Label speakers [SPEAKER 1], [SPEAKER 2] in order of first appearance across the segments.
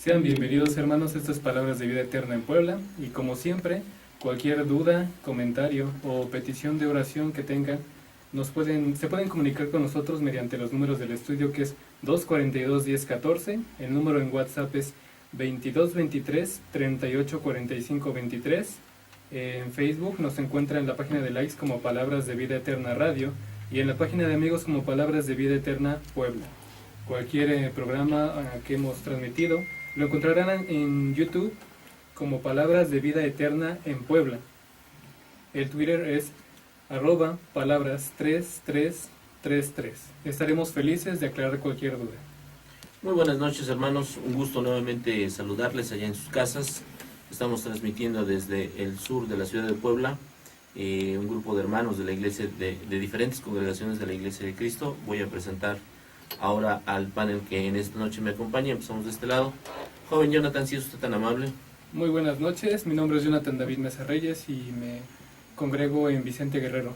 [SPEAKER 1] Sean bienvenidos, hermanos, a estas Palabras de Vida Eterna en Puebla, y como siempre, cualquier duda, comentario o petición de oración que tengan, se pueden comunicar con nosotros mediante los números del estudio, que es 242-1014, el número en WhatsApp es 2223-384523, en Facebook nos encuentra en la página de likes como Palabras de Vida Eterna Radio, y en la página de amigos como Palabras de Vida Eterna Puebla. Cualquier programa que hemos transmitido lo encontrarán en YouTube como Palabras de Vida Eterna en Puebla. El Twitter es @palabras3333. Estaremos felices de aclarar cualquier duda.
[SPEAKER 2] Muy buenas noches, hermanos, un gusto nuevamente saludarles allá en sus casas. Estamos transmitiendo desde el sur de la ciudad de Puebla, un grupo de hermanos de la iglesia, de diferentes congregaciones de la Iglesia de Cristo. Voy a presentar ahora al panel que en esta noche me acompaña. Empezamos de este lado. Joven Jonathan, si es usted tan amable.
[SPEAKER 1] Muy buenas noches, mi nombre es Jonathan David Mesa Reyes y me congrego en Vicente Guerrero.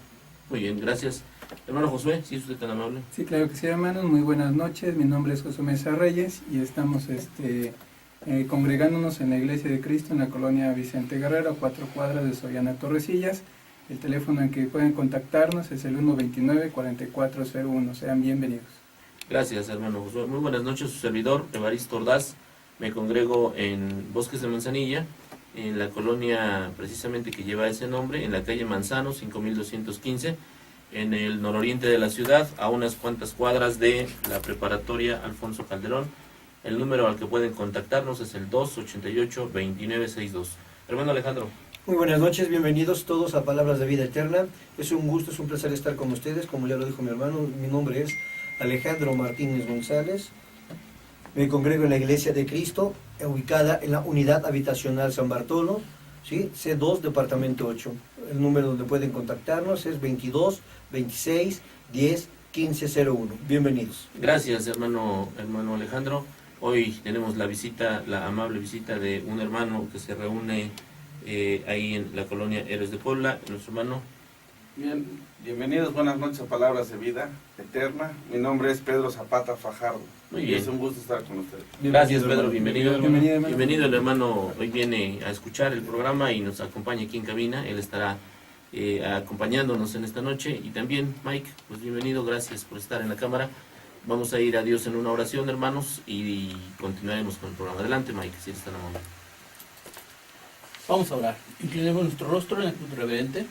[SPEAKER 2] Muy bien, gracias. Hermano Josué, si es usted tan amable.
[SPEAKER 3] Sí, claro que sí, hermanos. Muy buenas noches. Mi nombre es Josué Mesa Reyes y estamos congregándonos en la Iglesia de Cristo en la colonia Vicente Guerrero, a 4 cuadras de Soriana Torrecillas. El teléfono en que pueden contactarnos es el 129-4401. Sean bienvenidos.
[SPEAKER 2] Gracias, hermano Josué. Muy buenas noches, su servidor, Evaristo Ordaz. Me congrego en Bosques de Manzanilla, en la colonia precisamente que lleva ese nombre, en la calle Manzano, 5215, en el nororiente de la ciudad, a unas cuantas cuadras de la preparatoria Alfonso Calderón. El número al que pueden contactarnos es el 288-2962. Hermano Alejandro.
[SPEAKER 4] Muy buenas noches, bienvenidos todos a Palabras de Vida Eterna. Es un gusto, es un placer estar con ustedes, como ya lo dijo mi hermano. Mi nombre es Alejandro Martínez González. Me congrego en la Iglesia de Cristo, ubicada en la Unidad Habitacional San Bartolo, ¿sí? C2, Departamento 8. El número donde pueden contactarnos es 22 26 10 1501. Bienvenidos.
[SPEAKER 2] Gracias, hermano Alejandro. Hoy tenemos la amable visita de un hermano que se reúne ahí en la colonia Héroes de Puebla, nuestro hermano.
[SPEAKER 5] Bien, bienvenidos, buenas noches a Palabras de Vida Eterna. Mi nombre es Pedro Zapata Fajardo.
[SPEAKER 2] Muy bien.
[SPEAKER 5] Es un gusto estar con ustedes.
[SPEAKER 2] Gracias, Pedro, bienvenido.
[SPEAKER 3] Bienvenido,
[SPEAKER 2] Bienvenido, el hermano hoy viene a escuchar el programa y nos acompaña aquí en cabina. Él estará acompañándonos en esta noche. Y también, Mike, pues bienvenido, gracias por estar en la cámara. Vamos a ir a Dios en una oración, hermanos, y continuaremos con el programa. Adelante, Mike, si eres tan amable.
[SPEAKER 6] Vamos a orar. Inclinemos nuestro rostro en la cruz reverente.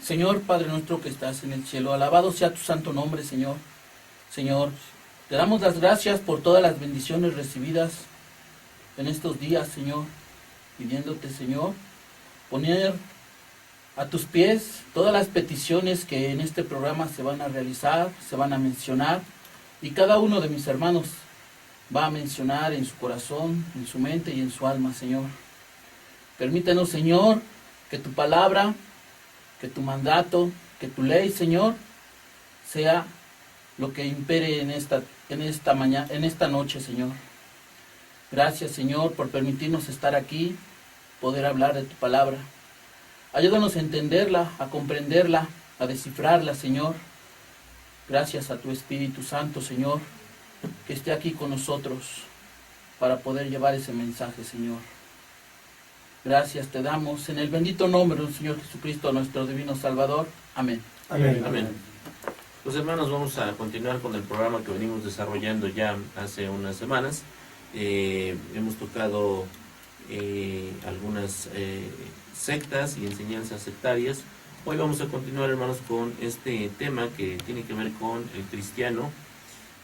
[SPEAKER 6] Señor, Padre nuestro que estás en el cielo, alabado sea tu santo nombre, Señor. Señor, te damos las gracias por todas las bendiciones recibidas en estos días, Señor, pidiéndote, Señor, poner a tus pies todas las peticiones que en este programa se van a realizar, se van a mencionar, y cada uno de mis hermanos va a mencionar en su corazón, en su mente y en su alma, Señor. Permítenos, Señor, que tu palabra, que tu mandato, que tu ley, Señor, sea lo que impere en esta noche, Señor. Gracias, Señor, por permitirnos estar aquí, poder hablar de tu palabra. Ayúdanos a entenderla, a comprenderla, a descifrarla, Señor. Gracias a tu Espíritu Santo, Señor, que esté aquí con nosotros para poder llevar ese mensaje, Señor. Gracias te damos en el bendito nombre del Señor Jesucristo, nuestro divino Salvador. Amén.
[SPEAKER 4] Amén.
[SPEAKER 2] Amén. Pues hermanos, vamos a continuar con el programa que venimos desarrollando ya hace unas semanas. Hemos tocado algunas sectas y enseñanzas sectarias. Hoy vamos a continuar, hermanos, con este tema que tiene que ver con el cristiano.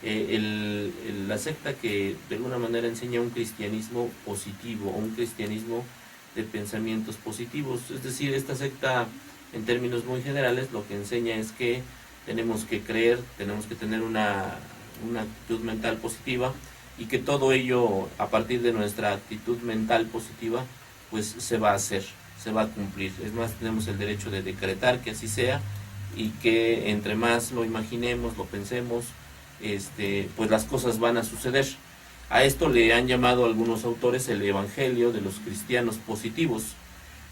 [SPEAKER 2] La secta que de alguna manera enseña un cristianismo positivo, o un cristianismo de pensamientos positivos. Es decir, esta secta, en términos muy generales, lo que enseña es que tenemos que creer, tenemos que tener una actitud mental positiva, y que todo ello, a partir de nuestra actitud mental positiva, pues se va a hacer, se va a cumplir. Es más, tenemos el derecho de decretar que así sea, y que entre más lo imaginemos, lo pensemos, pues las cosas van a suceder. A esto le han llamado algunos autores el evangelio de los cristianos positivos.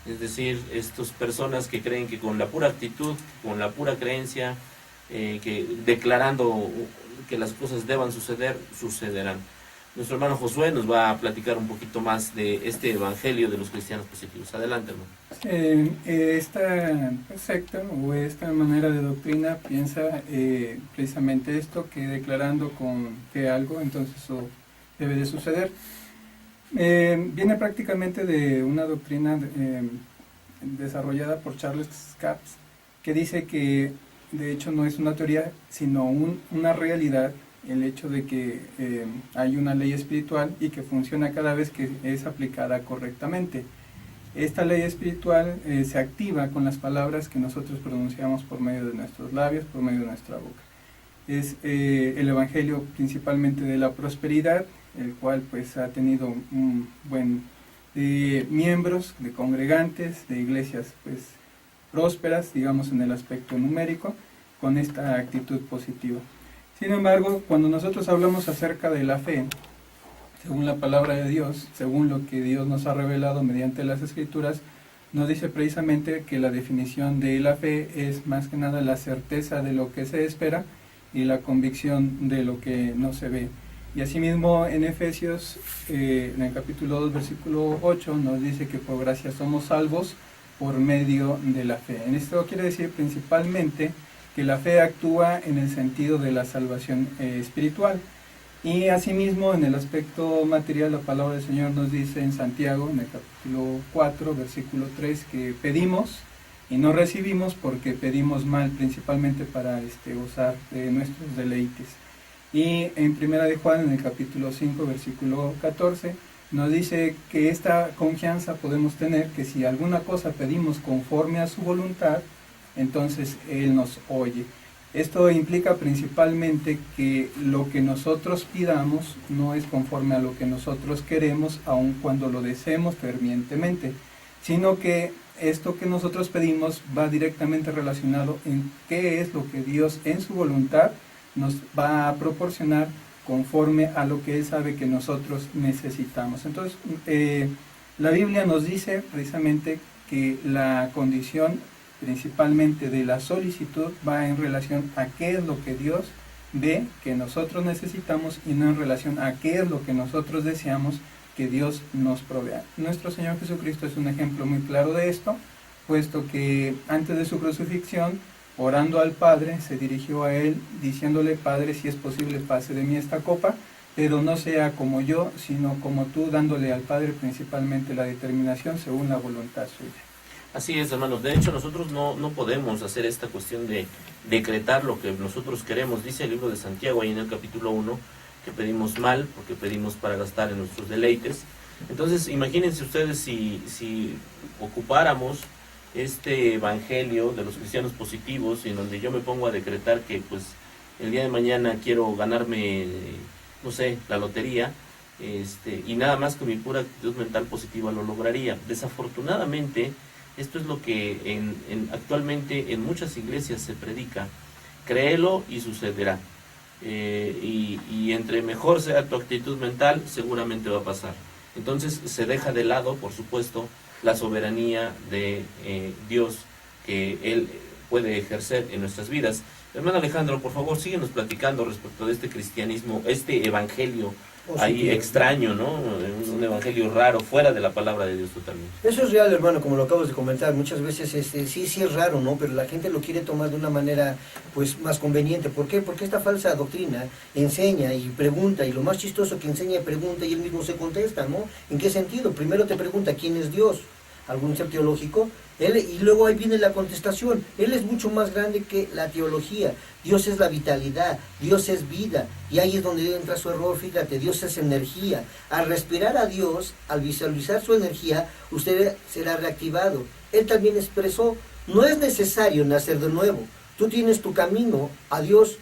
[SPEAKER 2] Es decir, estas personas que creen que con la pura actitud, con la pura creencia, que declarando que las cosas deban suceder, sucederán. Nuestro hermano Josué nos va a platicar un poquito más de este evangelio de los cristianos positivos. Adelante, hermano.
[SPEAKER 3] Esta secta o esta manera de doctrina piensa precisamente esto, que declarando con fe algo, entonces eso debe de suceder. Viene prácticamente de una doctrina desarrollada por Charles Capps, que dice que de hecho no es una teoría, sino una realidad, el hecho de que hay una ley espiritual y que funciona cada vez que es aplicada correctamente. Esta ley espiritual se activa con las palabras que nosotros pronunciamos por medio de nuestros labios, por medio de nuestra boca. Es el evangelio principalmente de la prosperidad, el cual pues ha tenido un buen miembros, de congregantes, de iglesias pues prósperas, digamos en el aspecto numérico, con esta actitud positiva. Sin embargo, cuando nosotros hablamos acerca de la fe, según la palabra de Dios, según lo que Dios nos ha revelado mediante las Escrituras, nos dice precisamente que la definición de la fe es más que nada la certeza de lo que se espera y la convicción de lo que no se ve. Y asimismo en Efesios, en el capítulo 2, versículo 8, nos dice que por gracia somos salvos por medio de la fe. En esto quiere decir principalmente que la fe actúa en el sentido de la salvación espiritual. Y asimismo en el aspecto material, la palabra del Señor nos dice en Santiago, en el capítulo 4, versículo 3, que pedimos y no recibimos porque pedimos mal, principalmente para gozar de nuestros deleites. Y en Primera de Juan, en el capítulo 5, versículo 14, nos dice que esta confianza podemos tener, que si alguna cosa pedimos conforme a su voluntad, entonces Él nos oye. Esto implica principalmente que lo que nosotros pidamos no es conforme a lo que nosotros queremos, aun cuando lo deseemos fervientemente, sino que esto que nosotros pedimos va directamente relacionado en qué es lo que Dios en su voluntad nos va a proporcionar conforme a lo que Él sabe que nosotros necesitamos. Entonces, la Biblia nos dice precisamente que la condición principalmente de la solicitud va en relación a qué es lo que Dios ve que nosotros necesitamos y no en relación a qué es lo que nosotros deseamos que Dios nos provea. Nuestro Señor Jesucristo es un ejemplo muy claro de esto, puesto que antes de su crucifixión, orando al Padre, se dirigió a Él diciéndole: Padre, si es posible, pase de mí esta copa, pero no sea como yo, sino como tú, dándole al Padre principalmente la determinación según la voluntad suya.
[SPEAKER 2] Así es, hermanos. De hecho, nosotros no podemos hacer esta cuestión de decretar lo que nosotros queremos. Dice el libro de Santiago, ahí en el capítulo 1, que pedimos mal, porque pedimos para gastar en nuestros deleites. Entonces, imagínense ustedes si ocupáramos este evangelio de los cristianos positivos, en donde yo me pongo a decretar que pues el día de mañana quiero ganarme, no sé, la lotería, y nada más con mi pura actitud mental positiva lo lograría. Desafortunadamente, esto es lo que actualmente en muchas iglesias se predica: créelo y sucederá. Y entre mejor sea tu actitud mental, seguramente va a pasar. Entonces se deja de lado, por supuesto, la soberanía de Dios que Él puede ejercer en nuestras vidas. Hermano Alejandro, por favor, síguenos platicando respecto de este cristianismo, este evangelio ahí extraño, ¿no? Un evangelio raro, fuera de la palabra de Dios totalmente.
[SPEAKER 4] Eso es real, hermano, como lo acabas de comentar. Muchas veces sí es raro, ¿no? Pero la gente lo quiere tomar de una manera pues más conveniente. ¿Por qué? Porque esta falsa doctrina enseña y pregunta, y lo más chistoso que enseña y pregunta y él mismo se contesta, ¿no? ¿En qué sentido? Primero te pregunta quién es Dios, algún ser teológico, y luego ahí viene la contestación. Él es mucho más grande que la teología. Dios es la vitalidad, Dios es vida, y ahí es donde entra su error. Fíjate, Dios es energía. Al respirar a Dios, al visualizar su energía, usted será reactivado. Él también expresó: no es necesario nacer de nuevo, tú tienes tu camino a Dios,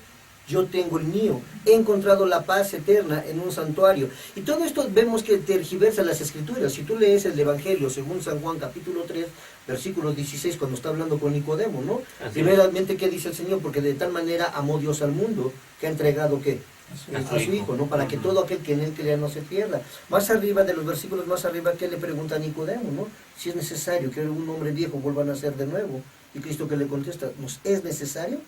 [SPEAKER 4] yo tengo el mío, he encontrado la paz eterna en un santuario. Y todo esto vemos que tergiversa las escrituras. Si tú lees el Evangelio según San Juan capítulo 3, versículo 16, cuando está hablando con Nicodemo, ¿no? Primeramente, ¿qué dice el Señor? Porque de tal manera amó Dios al mundo, que ha entregado, ¿qué? A su Hijo, ¿no? Para que todo aquel que en Él crea no se pierda. Más arriba, de los versículos más arriba, ¿qué le pregunta a Nicodemo, no? Si es necesario que un hombre viejo vuelva a nacer de nuevo. Y Cristo que le contesta: ¿nos es necesario?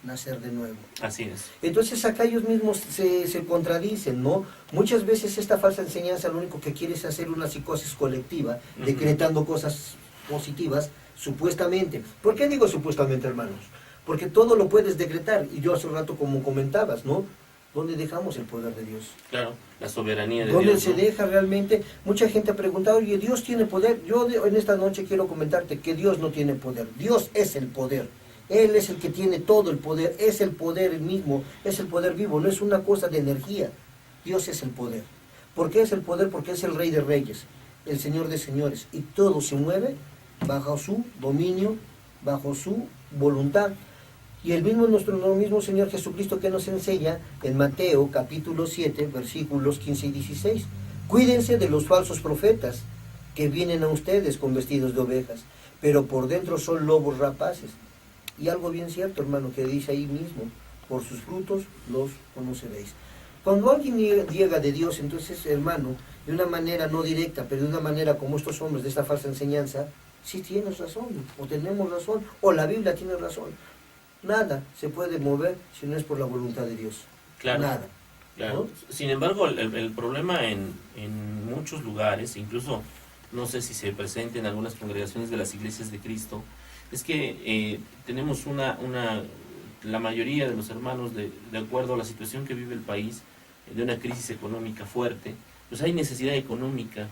[SPEAKER 4] nacer de nuevo.
[SPEAKER 2] Así es.
[SPEAKER 4] Entonces acá ellos mismos se contradicen, ¿no? Muchas veces esta falsa enseñanza lo único que quiere es hacer una psicosis colectiva, decretando cosas positivas, supuestamente. ¿Por qué digo supuestamente, hermanos? Porque todo lo puedes decretar, y yo hace un rato como comentabas, ¿no? ¿Dónde dejamos el poder de Dios?
[SPEAKER 2] Claro, la soberanía de
[SPEAKER 4] ¿Dónde
[SPEAKER 2] Dios,
[SPEAKER 4] se
[SPEAKER 2] ¿no?
[SPEAKER 4] deja realmente? Mucha gente ha preguntado, oye, ¿Dios tiene poder? Yo en esta noche quiero comentarte que Dios no tiene poder. Dios es el poder. Él es el que tiene todo el poder. Es el poder el mismo. Es el poder vivo. No es una cosa de energía. Dios es el poder. ¿Por qué es el poder? Porque es el Rey de Reyes, el Señor de Señores. Y todo se mueve bajo su dominio, bajo su voluntad. Y el mismo Señor Jesucristo que nos enseña en Mateo capítulo 7, versículos 15 y 16. Cuídense de los falsos profetas que vienen a ustedes con vestidos de ovejas, pero por dentro son lobos rapaces. Y algo bien cierto, hermano, que dice ahí mismo, por sus frutos los conoceréis. Cuando alguien llega de Dios, entonces, hermano, de una manera no directa, pero de una manera como estos hombres de esta falsa enseñanza, sí tienes razón, o tenemos razón, o la Biblia tiene razón. Nada se puede mover si no es por la voluntad de Dios.
[SPEAKER 2] Claro.
[SPEAKER 4] Nada.
[SPEAKER 2] Claro.
[SPEAKER 4] ¿No?
[SPEAKER 2] Sin embargo, el problema en muchos lugares, incluso no sé si se presenta en algunas congregaciones de las iglesias de Cristo, es que tenemos la mayoría de los hermanos, de acuerdo a la situación que vive el país, de una crisis económica fuerte, pues hay necesidad económica.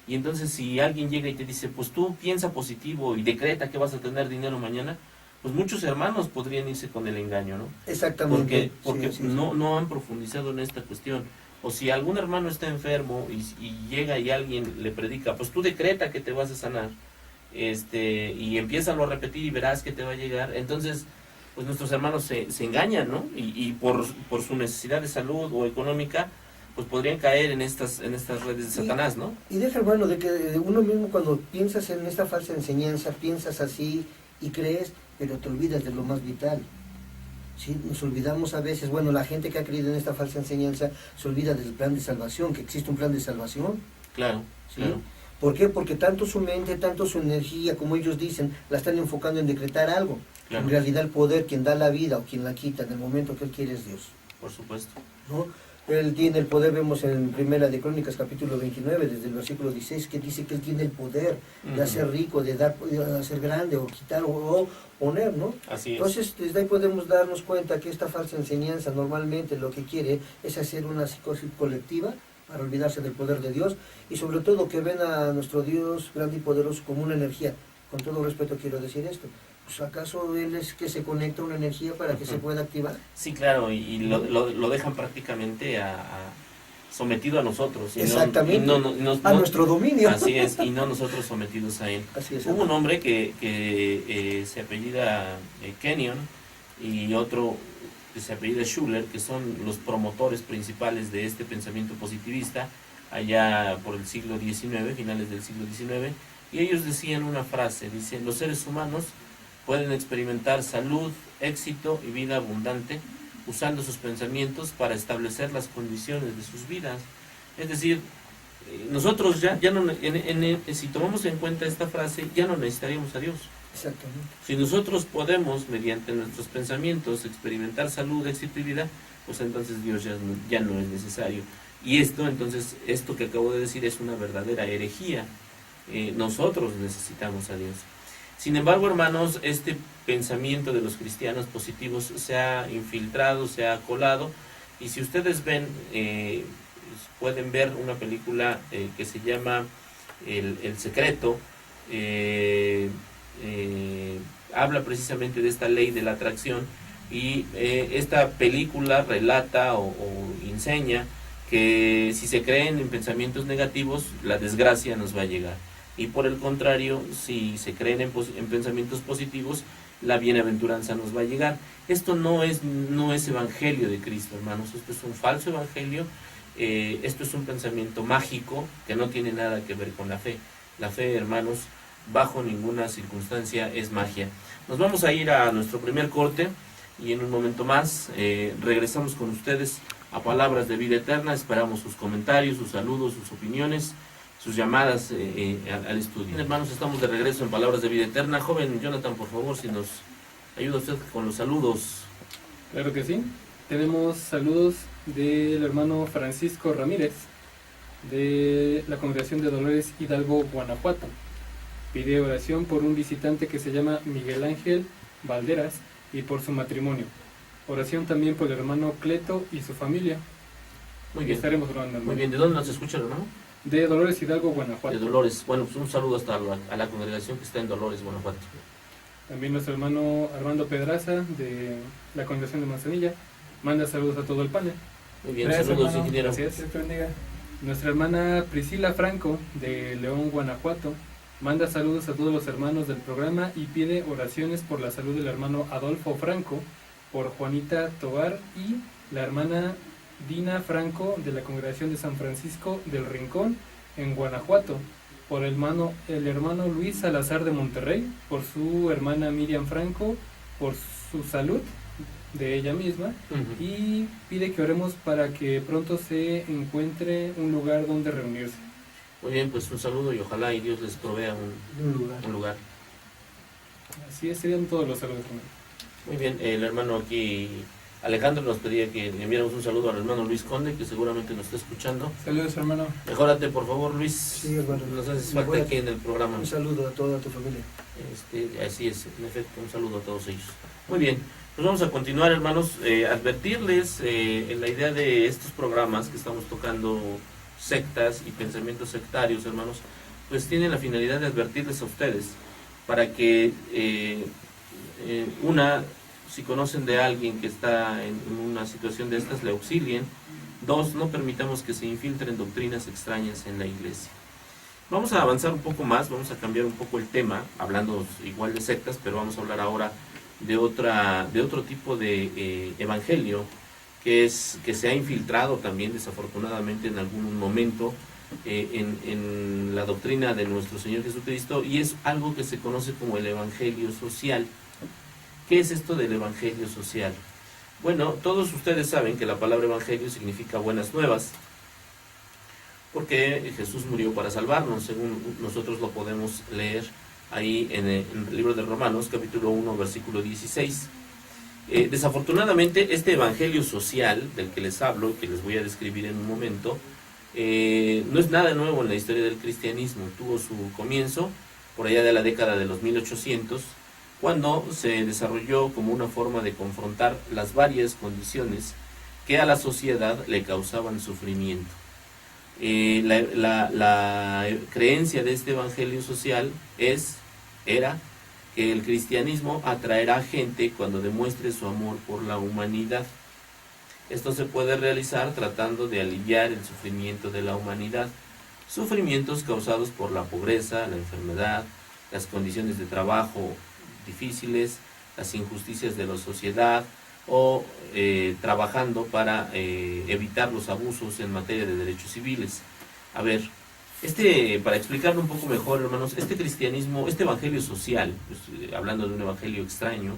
[SPEAKER 2] Y entonces si alguien llega y te dice, pues tú piensa positivo y decreta que vas a tener dinero mañana, pues muchos hermanos podrían irse con el engaño, ¿no?
[SPEAKER 4] Exactamente.
[SPEAKER 2] Porque
[SPEAKER 4] Sí.
[SPEAKER 2] no han profundizado en esta cuestión. O si algún hermano está enfermo y llega y alguien le predica, pues tú decreta que te vas a sanar, y empiézalo a repetir y verás que te va a llegar. Entonces, pues nuestros hermanos se engañan, ¿no? Y por su necesidad de salud o económica, pues podrían caer en estas redes de Satanás, ¿no?
[SPEAKER 4] Y deja, hermano, de que uno mismo cuando piensas en esta falsa enseñanza, piensas así y crees, pero te olvidas de lo más vital. ¿Sí? Nos olvidamos a veces, bueno, la gente que ha creído en esta falsa enseñanza se olvida del plan de salvación, que existe un plan de salvación.
[SPEAKER 2] Claro,
[SPEAKER 4] ¿Sí?
[SPEAKER 2] claro.
[SPEAKER 4] ¿Por qué? Porque tanto su mente, tanto su energía, como ellos dicen, la están enfocando en decretar algo.
[SPEAKER 2] Claro.
[SPEAKER 4] En realidad el poder, quien da la vida o quien la quita, en el momento que Él quiere es Dios.
[SPEAKER 2] Por supuesto.
[SPEAKER 4] ¿No? Él tiene el poder, vemos en Primera de Crónicas capítulo 29, desde el versículo 16, que dice que Él tiene el poder de hacer rico, de hacer grande, o quitar, o poner, ¿no?
[SPEAKER 2] Así es.
[SPEAKER 4] Entonces, desde ahí podemos darnos cuenta que esta falsa enseñanza normalmente lo que quiere es hacer una psicosis colectiva para olvidarse del poder de Dios, y sobre todo que ven a nuestro Dios grande y poderoso como una energía. Con todo respeto quiero decir esto. Pues, ¿acaso Él es que se conecta a una energía para que se pueda activar?
[SPEAKER 2] Sí, claro, y lo dejan prácticamente sometido a nosotros. Y
[SPEAKER 4] Exactamente,
[SPEAKER 2] no,
[SPEAKER 4] a nuestro dominio.
[SPEAKER 2] Así es, y no nosotros sometidos a él.
[SPEAKER 4] Así es.
[SPEAKER 2] Hubo un hombre que se apellida Kenyon y otro que se apellida Schuller, que son los promotores principales de este pensamiento positivista allá por el siglo XIX, finales del siglo XIX, y ellos decían una frase, dicen: los seres humanos pueden experimentar salud, éxito y vida abundante usando sus pensamientos para establecer las condiciones de sus vidas. Es decir, nosotros ya no, si tomamos en cuenta esta frase, ya no necesitaríamos a Dios.
[SPEAKER 4] Exactamente.
[SPEAKER 2] Si nosotros podemos, mediante nuestros pensamientos, experimentar salud, éxito y vida, pues entonces Dios ya no es necesario. Y esto que acabo de decir es una verdadera herejía. Nosotros necesitamos a Dios. Sin embargo, hermanos, este pensamiento de los cristianos positivos se ha infiltrado, se ha colado, y si ustedes ven, pueden ver una película que se llama El Secreto. Habla precisamente de esta ley de la atracción, y esta película relata o enseña que si se creen en pensamientos negativos, la desgracia nos va a llegar. Y por el contrario, si se creen en pensamientos positivos, la bienaventuranza nos va a llegar. Esto no es evangelio de Cristo, hermanos. Esto es un falso evangelio. Esto es un pensamiento mágico que no tiene nada que ver con la fe. La fe, hermanos, bajo ninguna circunstancia es magia. Nos vamos a ir a nuestro primer corte y en un momento más regresamos con ustedes a Palabras de Vida Eterna. Esperamos sus comentarios, sus saludos, sus opiniones, sus llamadas al estudio. Hermanos, estamos de regreso en Palabras de Vida Eterna. Joven Jonathan, por favor, si nos ayuda usted con los saludos.
[SPEAKER 1] Claro que sí. Tenemos saludos del hermano Francisco Ramírez, de la Congregación de Dolores Hidalgo, Guanajuato. Pide oración por un visitante que se llama Miguel Ángel Valderas y por su matrimonio. Oración también por el hermano Cleto y su familia.
[SPEAKER 2] Muy bien.
[SPEAKER 1] Estaremos orando, hermano.
[SPEAKER 2] Muy bien. ¿De dónde nos escucha, hermano?
[SPEAKER 1] De Dolores Hidalgo, Guanajuato.
[SPEAKER 2] De Dolores. Bueno, pues un saludo hasta a la congregación que está en Dolores, Guanajuato.
[SPEAKER 1] También nuestro hermano Armando Pedraza, de la Congregación de Manzanilla, manda saludos a todo el panel.
[SPEAKER 2] Muy bien,
[SPEAKER 3] Gracias,
[SPEAKER 2] saludos,
[SPEAKER 3] hermano.
[SPEAKER 2] ingeniero.
[SPEAKER 1] Gracias.
[SPEAKER 3] Dios te bendiga.
[SPEAKER 1] Nuestra hermana Priscila Franco, de León, Guanajuato, manda saludos a todos los hermanos del programa y pide oraciones por la salud del hermano Adolfo Franco, por Juanita Tobar y la hermana Dina Franco, de la Congregación de San Francisco del Rincón, en Guanajuato, por el hermano Luis Salazar de Monterrey, por su hermana Miriam Franco, por su salud de ella misma,
[SPEAKER 2] Ujú.
[SPEAKER 1] y pide que oremos para que pronto se encuentre un lugar donde reunirse.
[SPEAKER 2] Muy bien, pues un saludo y ojalá y Dios les provea un lugar.
[SPEAKER 1] Así es, serían todos los saludos.
[SPEAKER 2] Muy bien, el hermano aquí Alejandro nos pedía que le enviáramos un saludo al hermano Luis Conde, que seguramente nos está escuchando.
[SPEAKER 3] Saludos, hermano.
[SPEAKER 2] Mejórate, por favor, Luis.
[SPEAKER 4] Sí, hermano.
[SPEAKER 2] Nos haces falta
[SPEAKER 4] Mejórate.
[SPEAKER 2] aquí en el programa.
[SPEAKER 4] Un saludo a toda tu familia.
[SPEAKER 2] Así es, en efecto, un saludo a todos ellos. Muy bien, pues vamos a continuar, hermanos, advertirles en la idea de estos programas que estamos tocando, sectas y pensamientos sectarios, hermanos, pues tienen la finalidad de advertirles a ustedes para que si conocen de alguien que está en una situación de estas, le auxilien. 2, no permitamos que se infiltren doctrinas extrañas en la iglesia. Vamos a avanzar un poco más, vamos a cambiar un poco el tema, hablando igual de sectas, pero vamos a hablar ahora de otro tipo de evangelio que se ha infiltrado también desafortunadamente en algún momento en la doctrina de nuestro Señor Jesucristo, y es algo que se conoce como el evangelio social. ¿Qué es esto del evangelio social? Bueno, todos ustedes saben que la palabra evangelio significa buenas nuevas, porque Jesús murió para salvarnos, según nosotros lo podemos leer ahí en el libro de Romanos, capítulo 1, versículo 16. Desafortunadamente, este evangelio social del que les hablo, que les voy a describir en un momento, no es nada nuevo en la historia del cristianismo. Tuvo su comienzo por allá de la década de los 1800, cuando se desarrolló como una forma de confrontar las varias condiciones que a la sociedad le causaban sufrimiento. La creencia de este evangelio social era que el cristianismo atraerá gente cuando demuestre su amor por la humanidad. Esto se puede realizar tratando de aliviar el sufrimiento de la humanidad, sufrimientos causados por la pobreza, la enfermedad, las condiciones de trabajo difíciles, las injusticias de la sociedad, o trabajando para evitar los abusos en materia de derechos civiles. A ver, para explicarlo un poco mejor, hermanos, este cristianismo, este evangelio social, pues, hablando de un evangelio extraño,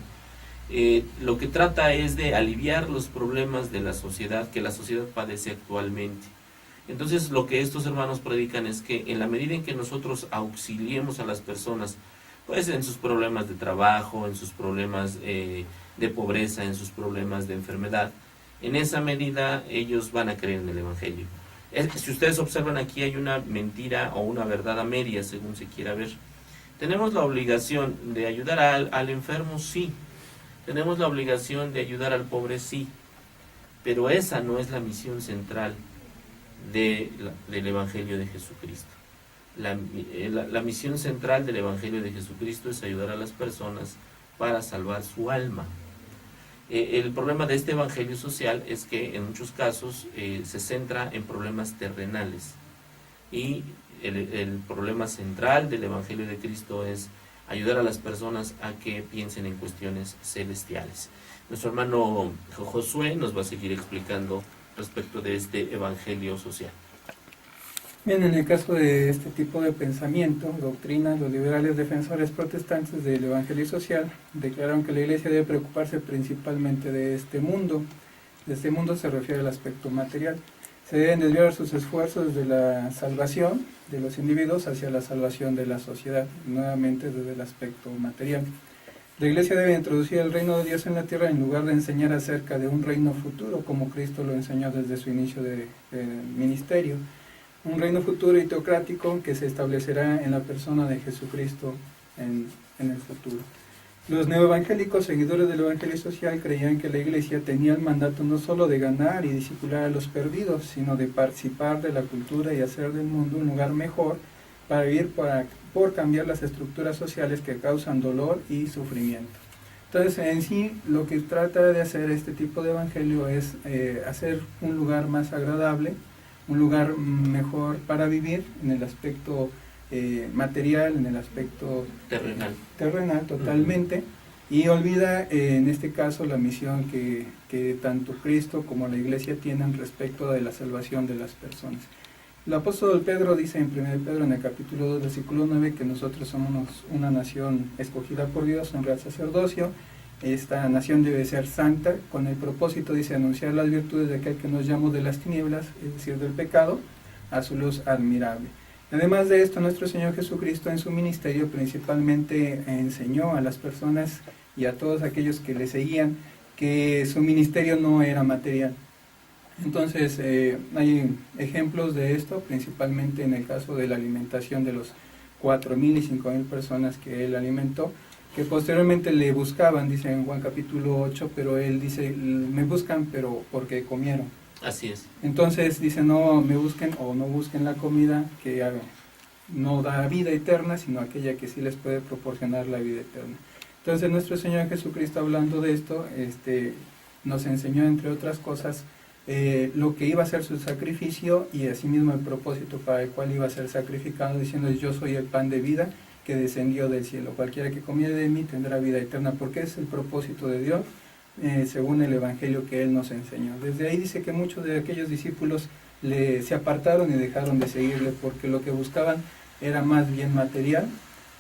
[SPEAKER 2] lo que trata es de aliviar los problemas de la sociedad, que la sociedad padece actualmente. Entonces, lo que estos hermanos predican es que en la medida en que nosotros auxiliemos a las personas, pues en sus problemas de trabajo, en sus problemas de pobreza, en sus problemas de enfermedad, en esa medida ellos van a creer en el evangelio. Si ustedes observan, aquí hay una mentira o una verdad a medias, según se quiera ver. Tenemos la obligación de ayudar al enfermo, sí. Tenemos la obligación de ayudar al pobre, sí. Pero esa no es la misión central del evangelio de Jesucristo. La misión central del evangelio de Jesucristo es ayudar a las personas para salvar su alma. El problema de este evangelio social es que en muchos casos se centra en problemas terrenales, y el problema central del evangelio de Cristo es ayudar a las personas a que piensen en cuestiones celestiales. Nuestro hermano Josué nos va a seguir explicando respecto de este evangelio social.
[SPEAKER 3] Bien, en el caso de este tipo de pensamiento, doctrina, los liberales defensores protestantes del evangelio social declararon que la Iglesia debe preocuparse principalmente de este mundo. De este mundo se refiere al aspecto material. Se deben desviar sus esfuerzos de la salvación de los individuos hacia la salvación de la sociedad, nuevamente desde el aspecto material. La iglesia debe introducir el reino de Dios en la tierra en lugar de enseñar acerca de un reino futuro, como Cristo lo enseñó desde su inicio de ministerio. Un reino futuro y teocrático que se establecerá en la persona de Jesucristo en el futuro. Los neoevangélicos, seguidores del evangelio social, creían que la iglesia tenía el mandato no solo de ganar y discipular a los perdidos, sino de participar de la cultura y hacer del mundo un lugar mejor para vivir por cambiar las estructuras sociales que causan dolor y sufrimiento. Entonces, en sí, lo que trata de hacer este tipo de evangelio es hacer un lugar más agradable, un lugar mejor para vivir en el aspecto material, en el aspecto terrenal totalmente, y olvida en este caso la misión que tanto Cristo como la iglesia tienen respecto de la salvación de las personas. El apóstol Pedro dice en 1 Pedro en el capítulo 2 versículo 9 que nosotros somos una nación escogida por Dios, un real sacerdocio. Esta nación debe ser santa, con el propósito, dice, anunciar las virtudes de aquel que nos llamó de las tinieblas, es decir, del pecado, a su luz admirable. Además de esto, nuestro Señor Jesucristo en su ministerio principalmente enseñó a las personas y a todos aquellos que le seguían que su ministerio no era material. Entonces, hay ejemplos de esto, principalmente en el caso de la alimentación de los 4,000 y 5,000 personas que él alimentó, que posteriormente le buscaban, dice en Juan capítulo 8, pero él dice, me buscan pero porque comieron.
[SPEAKER 2] Así es.
[SPEAKER 3] Entonces dice, no me busquen o no busquen la comida que no da vida eterna, sino aquella que sí les puede proporcionar la vida eterna. Entonces nuestro Señor Jesucristo, hablando de esto, nos enseñó, entre otras cosas, lo que iba a ser su sacrificio y asimismo el propósito para el cual iba a ser sacrificado, diciendo, yo soy el pan de vida que descendió del cielo. Cualquiera que comiere de mí tendrá vida eterna, porque es el propósito de Dios, según el evangelio que Él nos enseñó. Desde ahí dice que muchos de aquellos discípulos se apartaron y dejaron de seguirle, porque lo que buscaban era más bien material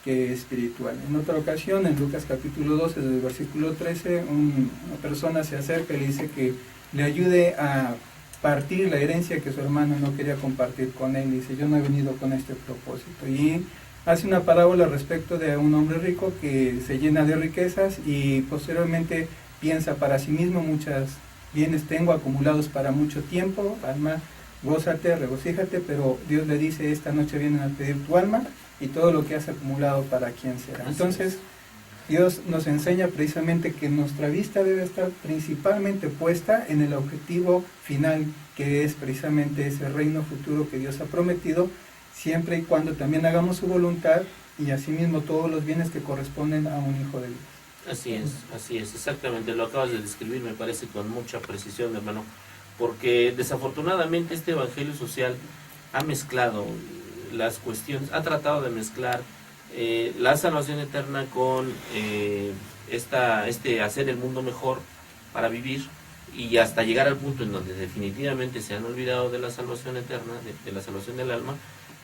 [SPEAKER 3] que espiritual. En otra ocasión, en Lucas capítulo 12, desde el versículo 13, una persona se acerca y le dice que le ayude a partir la herencia que su hermano no quería compartir con él. Dice, yo no he venido con este propósito. Y hace una parábola respecto de un hombre rico que se llena de riquezas y posteriormente piensa para sí mismo, muchos bienes tengo acumulados para mucho tiempo, alma, gózate, regocíjate, pero Dios le dice, esta noche vienen a pedir tu alma y todo lo que has acumulado, ¿para quién será? Entonces, Dios nos enseña precisamente que nuestra vista debe estar principalmente puesta en el objetivo final, que es precisamente ese reino futuro que Dios ha prometido, siempre y cuando también hagamos su voluntad y asimismo todos los bienes que corresponden a un hijo de Dios.
[SPEAKER 2] Así es, exactamente, lo acabas de describir, me parece con mucha precisión, hermano, porque desafortunadamente este evangelio social ha mezclado las cuestiones, ha tratado de mezclar la salvación eterna con hacer el mundo mejor para vivir, y hasta llegar al punto en donde definitivamente se han olvidado de la salvación eterna, de la salvación del alma,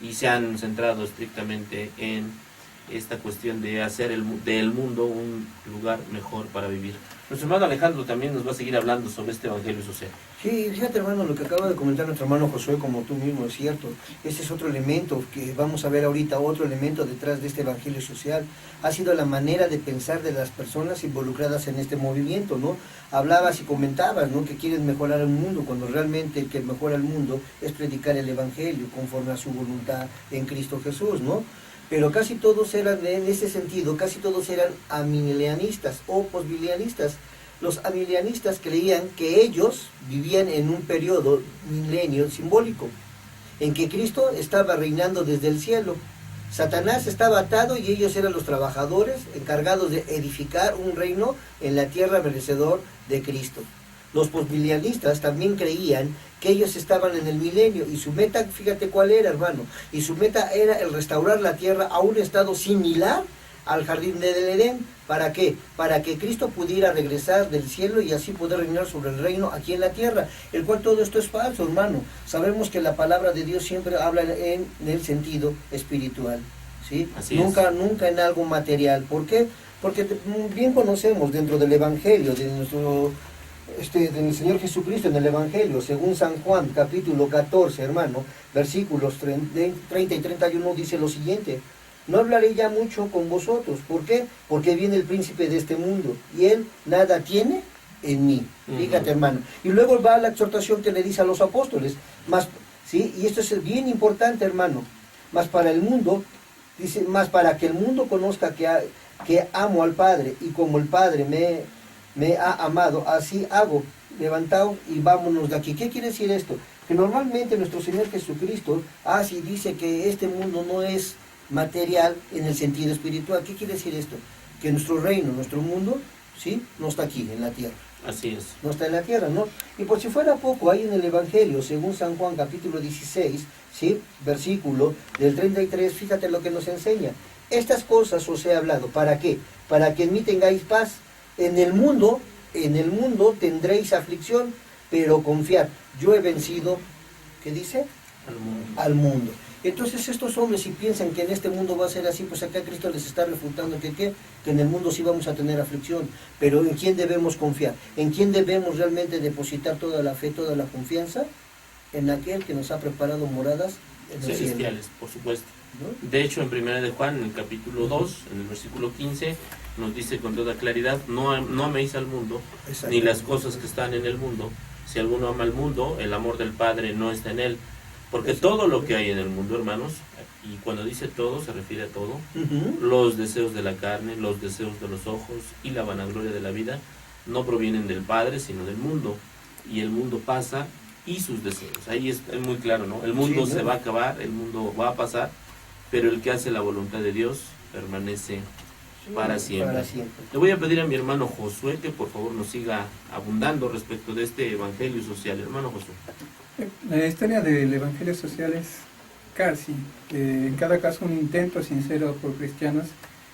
[SPEAKER 2] y se han centrado estrictamente en esta cuestión de hacer del mundo un lugar mejor para vivir. Nuestro hermano Alejandro también nos va a seguir hablando sobre este evangelio social.
[SPEAKER 4] Sí, fíjate, hermano, lo que acaba de comentar nuestro hermano Josué, como tú mismo, es cierto. Ese es otro elemento que vamos a ver ahorita, otro elemento detrás de este evangelio social. Ha sido la manera de pensar de las personas involucradas en este movimiento, ¿no? Hablabas y comentabas, ¿no?, que quieren mejorar el mundo, cuando realmente el que mejora el mundo es predicar el evangelio conforme a su voluntad en Cristo Jesús, ¿no? Pero casi todos eran, en ese sentido, casi todos eran amilianistas o posbilianistas. Los amilianistas creían que ellos vivían en un periodo milenio simbólico, en que Cristo estaba reinando desde el cielo. Satanás estaba atado y ellos eran los trabajadores encargados de edificar un reino en la tierra merecedor de Cristo. Los posbilianistas también creían que ellos estaban en el milenio y su meta, fíjate cuál era, hermano, y su meta era el restaurar la tierra a un estado similar al jardín del Edén. ¿Para qué? Para que Cristo pudiera regresar del cielo y así poder reinar sobre el reino aquí en la tierra, el cual todo esto es falso, hermano. Sabemos que la palabra de Dios siempre habla en el sentido espiritual, ¿sí? Nunca en algo material. ¿Por qué? Porque bien conocemos dentro del evangelio de nuestro del Señor Jesucristo, en el evangelio según San Juan capítulo 14, hermano, versículos 30 y 31, dice lo siguiente: no hablaré ya mucho con vosotros. ¿Por qué? Porque viene el príncipe de este mundo y él nada tiene en mí. Fíjate, hermano. Y luego va la exhortación que le dice a los apóstoles, más, ¿sí? Y esto es bien importante, hermano, más para el mundo, dice, más para que el mundo conozca que amo al Padre, y como el Padre me ha amado, así hago. Levantaos y vámonos de aquí. ¿Qué quiere decir esto? Que normalmente nuestro Señor Jesucristo así dice que este mundo no es material en el sentido espiritual. ¿Qué quiere decir esto? Que nuestro reino, nuestro mundo, ¿sí?, no está aquí en la tierra.
[SPEAKER 2] Así es.
[SPEAKER 4] No está en la tierra, ¿no? Y por si fuera poco, hay en el Evangelio, según San Juan capítulo 16, ¿sí?, versículo del 33, fíjate lo que nos enseña. Estas cosas os he hablado, ¿para qué? Para que en mí tengáis paz. En el mundo tendréis aflicción, pero confiad, yo he vencido, ¿qué dice? Al mundo. Entonces estos hombres, si piensan que en este mundo va a ser así, pues acá Cristo les está refutando que en el mundo sí vamos a tener aflicción, pero ¿en quién debemos confiar? ¿En quién debemos realmente depositar toda la fe, toda la confianza? En aquel que nos ha preparado moradas en el cielo,
[SPEAKER 2] Celestiales, por supuesto.
[SPEAKER 4] ¿no?
[SPEAKER 2] De hecho, en 1 de Juan, en el capítulo 2, en el versículo 15, nos dice con toda claridad, no améis al mundo,
[SPEAKER 4] Exacto.
[SPEAKER 2] ni las cosas que están en el mundo. Si alguno ama al mundo, el amor del Padre no está en él. Porque todo lo que hay en el mundo, hermanos, y cuando dice todo, se refiere a todo, los deseos de la carne, los deseos de los ojos y la vanagloria de la vida, no provienen del Padre, sino del mundo. Y el mundo pasa y sus deseos. Ahí es muy claro, ¿no? El mundo
[SPEAKER 4] Sí, ¿no?
[SPEAKER 2] se va a acabar, el mundo va a pasar, pero el que hace la voluntad de Dios permanece para siempre.
[SPEAKER 4] Para siempre.
[SPEAKER 2] Le voy a pedir a mi hermano Josué que por favor nos siga abundando respecto de este evangelio social. Hermano Josué.
[SPEAKER 3] La historia del Evangelio Social es casi, en cada caso, un intento sincero por cristianos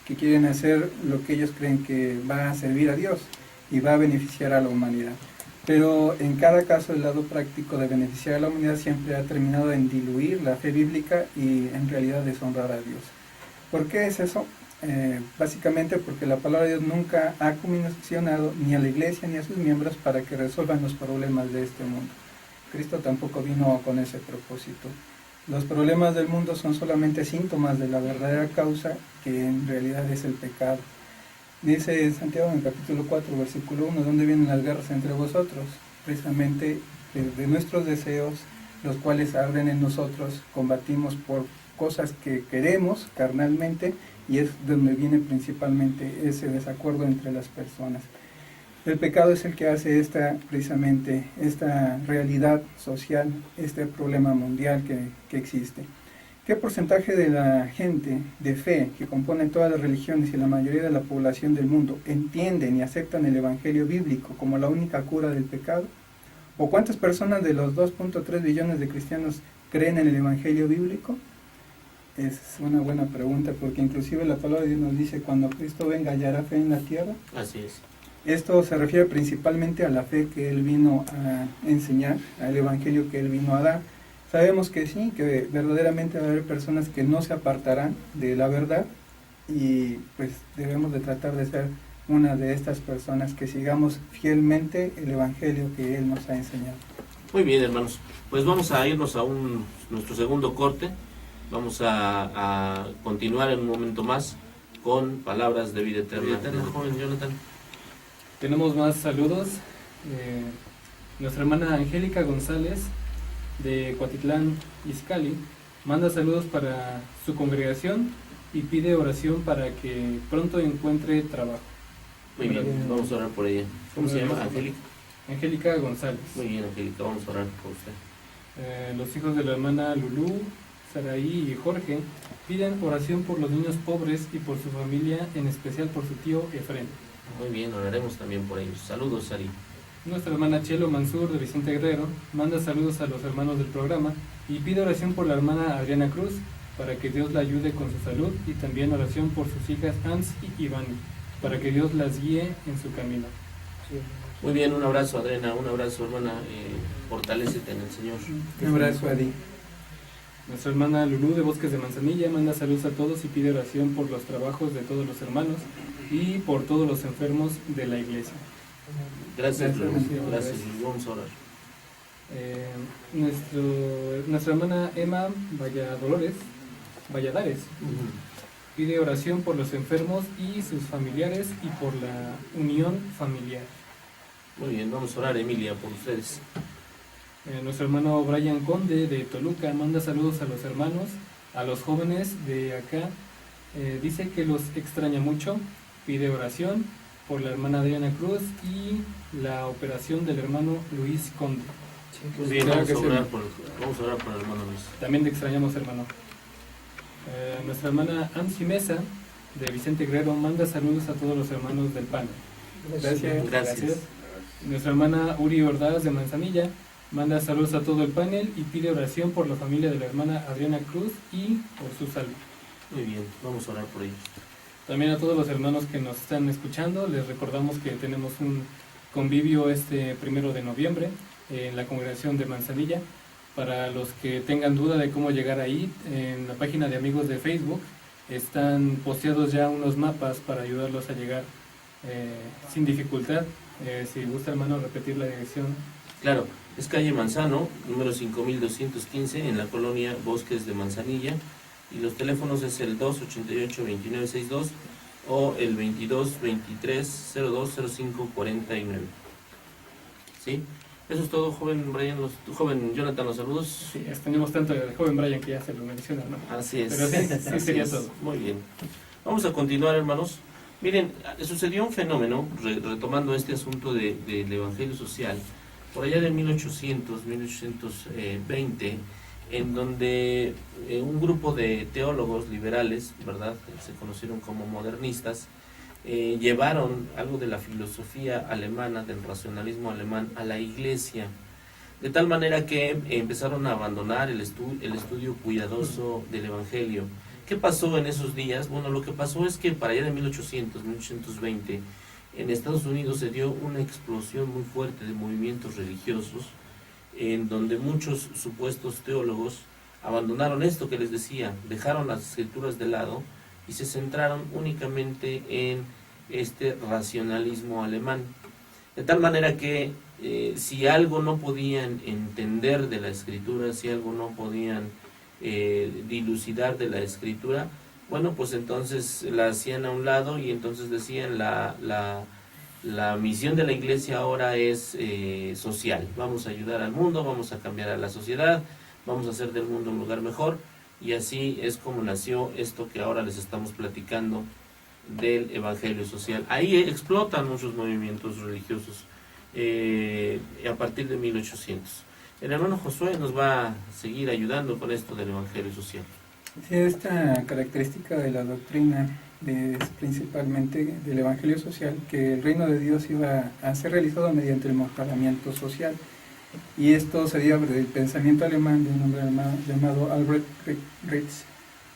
[SPEAKER 3] que quieren hacer lo que ellos creen que va a servir a Dios y va a beneficiar a la humanidad. Pero en cada caso el lado práctico de beneficiar a la humanidad siempre ha terminado en diluir la fe bíblica y en realidad deshonrar a Dios. ¿Por qué es eso? Básicamente porque la palabra de Dios nunca ha comisionado ni a la iglesia ni a sus miembros para que resuelvan los problemas de este mundo. Cristo tampoco vino con ese propósito. Los problemas del mundo son solamente síntomas de la verdadera causa, que en realidad es el pecado. Dice Santiago en el capítulo 4, versículo 1, ¿dónde vienen las guerras entre vosotros? Precisamente de nuestros deseos, los cuales arden en nosotros, combatimos por cosas que queremos carnalmente, y es donde viene principalmente ese desacuerdo entre las personas. El pecado es el que hace precisamente esta realidad social, este problema mundial que existe. ¿Qué porcentaje de la gente de fe que compone todas las religiones y la mayoría de la población del mundo entienden y aceptan el Evangelio bíblico como la única cura del pecado? ¿O cuántas personas de los 2.3 billones de cristianos creen en el Evangelio bíblico? Es una buena pregunta, porque inclusive la palabra de Dios nos dice, cuando Cristo venga hallará fe en la tierra.
[SPEAKER 2] Así es.
[SPEAKER 3] Esto se refiere principalmente a la fe que Él vino a enseñar, al Evangelio que Él vino a dar. Sabemos que sí, que verdaderamente va a haber personas que no se apartarán de la verdad, y pues debemos de tratar de ser una de estas personas que sigamos fielmente el Evangelio que Él nos ha enseñado.
[SPEAKER 2] Muy bien, hermanos. Pues vamos a irnos a nuestro segundo corte. Vamos a continuar en un momento más con palabras de vida eterna. Joven Jonathan.
[SPEAKER 1] Tenemos más saludos. Nuestra hermana Angélica González de Cuatitlán, Izcalli, manda saludos para su congregación y pide oración para que pronto encuentre trabajo.
[SPEAKER 2] Muy bien, vamos a orar por ella. ¿Cómo se llama? Angélica.
[SPEAKER 1] Angélica González.
[SPEAKER 2] Muy bien, Angélica, vamos a orar por usted.
[SPEAKER 1] Los hijos de la hermana Lulú, Saraí y Jorge piden oración por los niños pobres y por su familia, en especial por su tío Efren.
[SPEAKER 2] Muy bien, oraremos también por ellos. Saludos, Sari.
[SPEAKER 1] Nuestra hermana Chelo Mansur de Vicente Guerrero manda saludos a los hermanos del programa y pide oración por la hermana Adriana Cruz para que Dios la ayude con su salud, y también oración por sus hijas Ans y Ivani para que Dios las guíe en su camino.
[SPEAKER 2] Muy bien, un abrazo, Adriana, un abrazo, hermana. Fortalécete en el Señor.
[SPEAKER 3] Un abrazo, Adi.
[SPEAKER 1] Nuestra hermana Lulú de Bosques de Manzanilla manda saludos a todos y pide oración por los trabajos de todos los hermanos y por todos los enfermos de la iglesia.
[SPEAKER 2] Gracias, Lulú.
[SPEAKER 1] Gracias.
[SPEAKER 2] Gracias, Lulú. Vamos a orar.
[SPEAKER 1] Nuestra hermana Emma Valladares Pide oración por los enfermos y sus familiares y por la unión familiar.
[SPEAKER 2] Muy bien, vamos a orar, Emilia, por ustedes.
[SPEAKER 1] Nuestro hermano Brian Conde de Toluca manda saludos a los hermanos, a los jóvenes de acá. Dice que los extraña mucho. Pide oración por la hermana Adriana Cruz y la operación del hermano Luis Conde.
[SPEAKER 2] Muy bien,
[SPEAKER 1] Claro
[SPEAKER 2] vamos
[SPEAKER 1] que
[SPEAKER 2] a
[SPEAKER 1] sí.
[SPEAKER 2] orar por el hermano Luis.
[SPEAKER 1] También te extrañamos, hermano. Nuestra hermana Amsi Mesa de Vicente Guerrero manda saludos a todos los hermanos del panel.
[SPEAKER 2] Gracias.
[SPEAKER 1] Nuestra hermana Uri Ordaz de Manzanilla manda saludos a todo el panel y pide oración por la familia de la hermana Adriana Cruz y por su salud.
[SPEAKER 2] Muy bien, vamos a orar por ellos.
[SPEAKER 1] También a todos los hermanos que nos están escuchando, les recordamos que tenemos un convivio este 1 de noviembre en la congregación de Manzanilla. Para los que tengan duda de cómo llegar ahí, en la página de amigos de Facebook están posteados ya unos mapas para ayudarlos a llegar sin dificultad. Si gusta, hermano, repetir la dirección.
[SPEAKER 2] Claro, es calle Manzano, número 5215, en la colonia Bosques de Manzanilla, y los teléfonos es el 288-2962 o el 22-23-0205-49. ¿Sí? Eso es todo, joven Brian, joven Jonathan, los saludos.
[SPEAKER 1] Sí, extrañamos tanto al joven Brian que ya se lo menciona, ¿no?
[SPEAKER 2] Así es.
[SPEAKER 1] Pero sí
[SPEAKER 2] Así
[SPEAKER 1] sería
[SPEAKER 2] es.
[SPEAKER 1] todo.
[SPEAKER 2] Muy bien. Vamos a continuar, hermanos. Miren, sucedió un fenómeno, retomando este asunto del Evangelio Social, por allá de 1820, en donde un grupo de teólogos liberales, ¿verdad?, se conocieron como modernistas, llevaron algo de la filosofía alemana, del racionalismo alemán, a la iglesia, de tal manera que empezaron a abandonar el estudio cuidadoso del Evangelio. ¿Qué pasó en esos días? Bueno, lo que pasó es que para allá de 1820, en Estados Unidos se dio una explosión muy fuerte de movimientos religiosos, en donde muchos supuestos teólogos abandonaron esto que les decía, dejaron las escrituras de lado y se centraron únicamente en este racionalismo alemán. De tal manera que si algo no podían entender de la escritura, si algo no podían dilucidar de la escritura, bueno, pues entonces la hacían a un lado y entonces decían la misión de la iglesia ahora es social. Vamos a ayudar al mundo, vamos a cambiar a la sociedad, vamos a hacer del mundo un lugar mejor. Y así es como nació esto que ahora les estamos platicando del Evangelio Social. Ahí explotan muchos movimientos religiosos a partir de 1800. El hermano Josué nos va a seguir ayudando con esto del Evangelio Social.
[SPEAKER 3] Sí, esta característica de la doctrina es principalmente del Evangelio Social, que el reino de Dios iba a ser realizado mediante el mejoramiento social. Y esto se dio del pensamiento alemán de un hombre llamado Albrecht Ritz.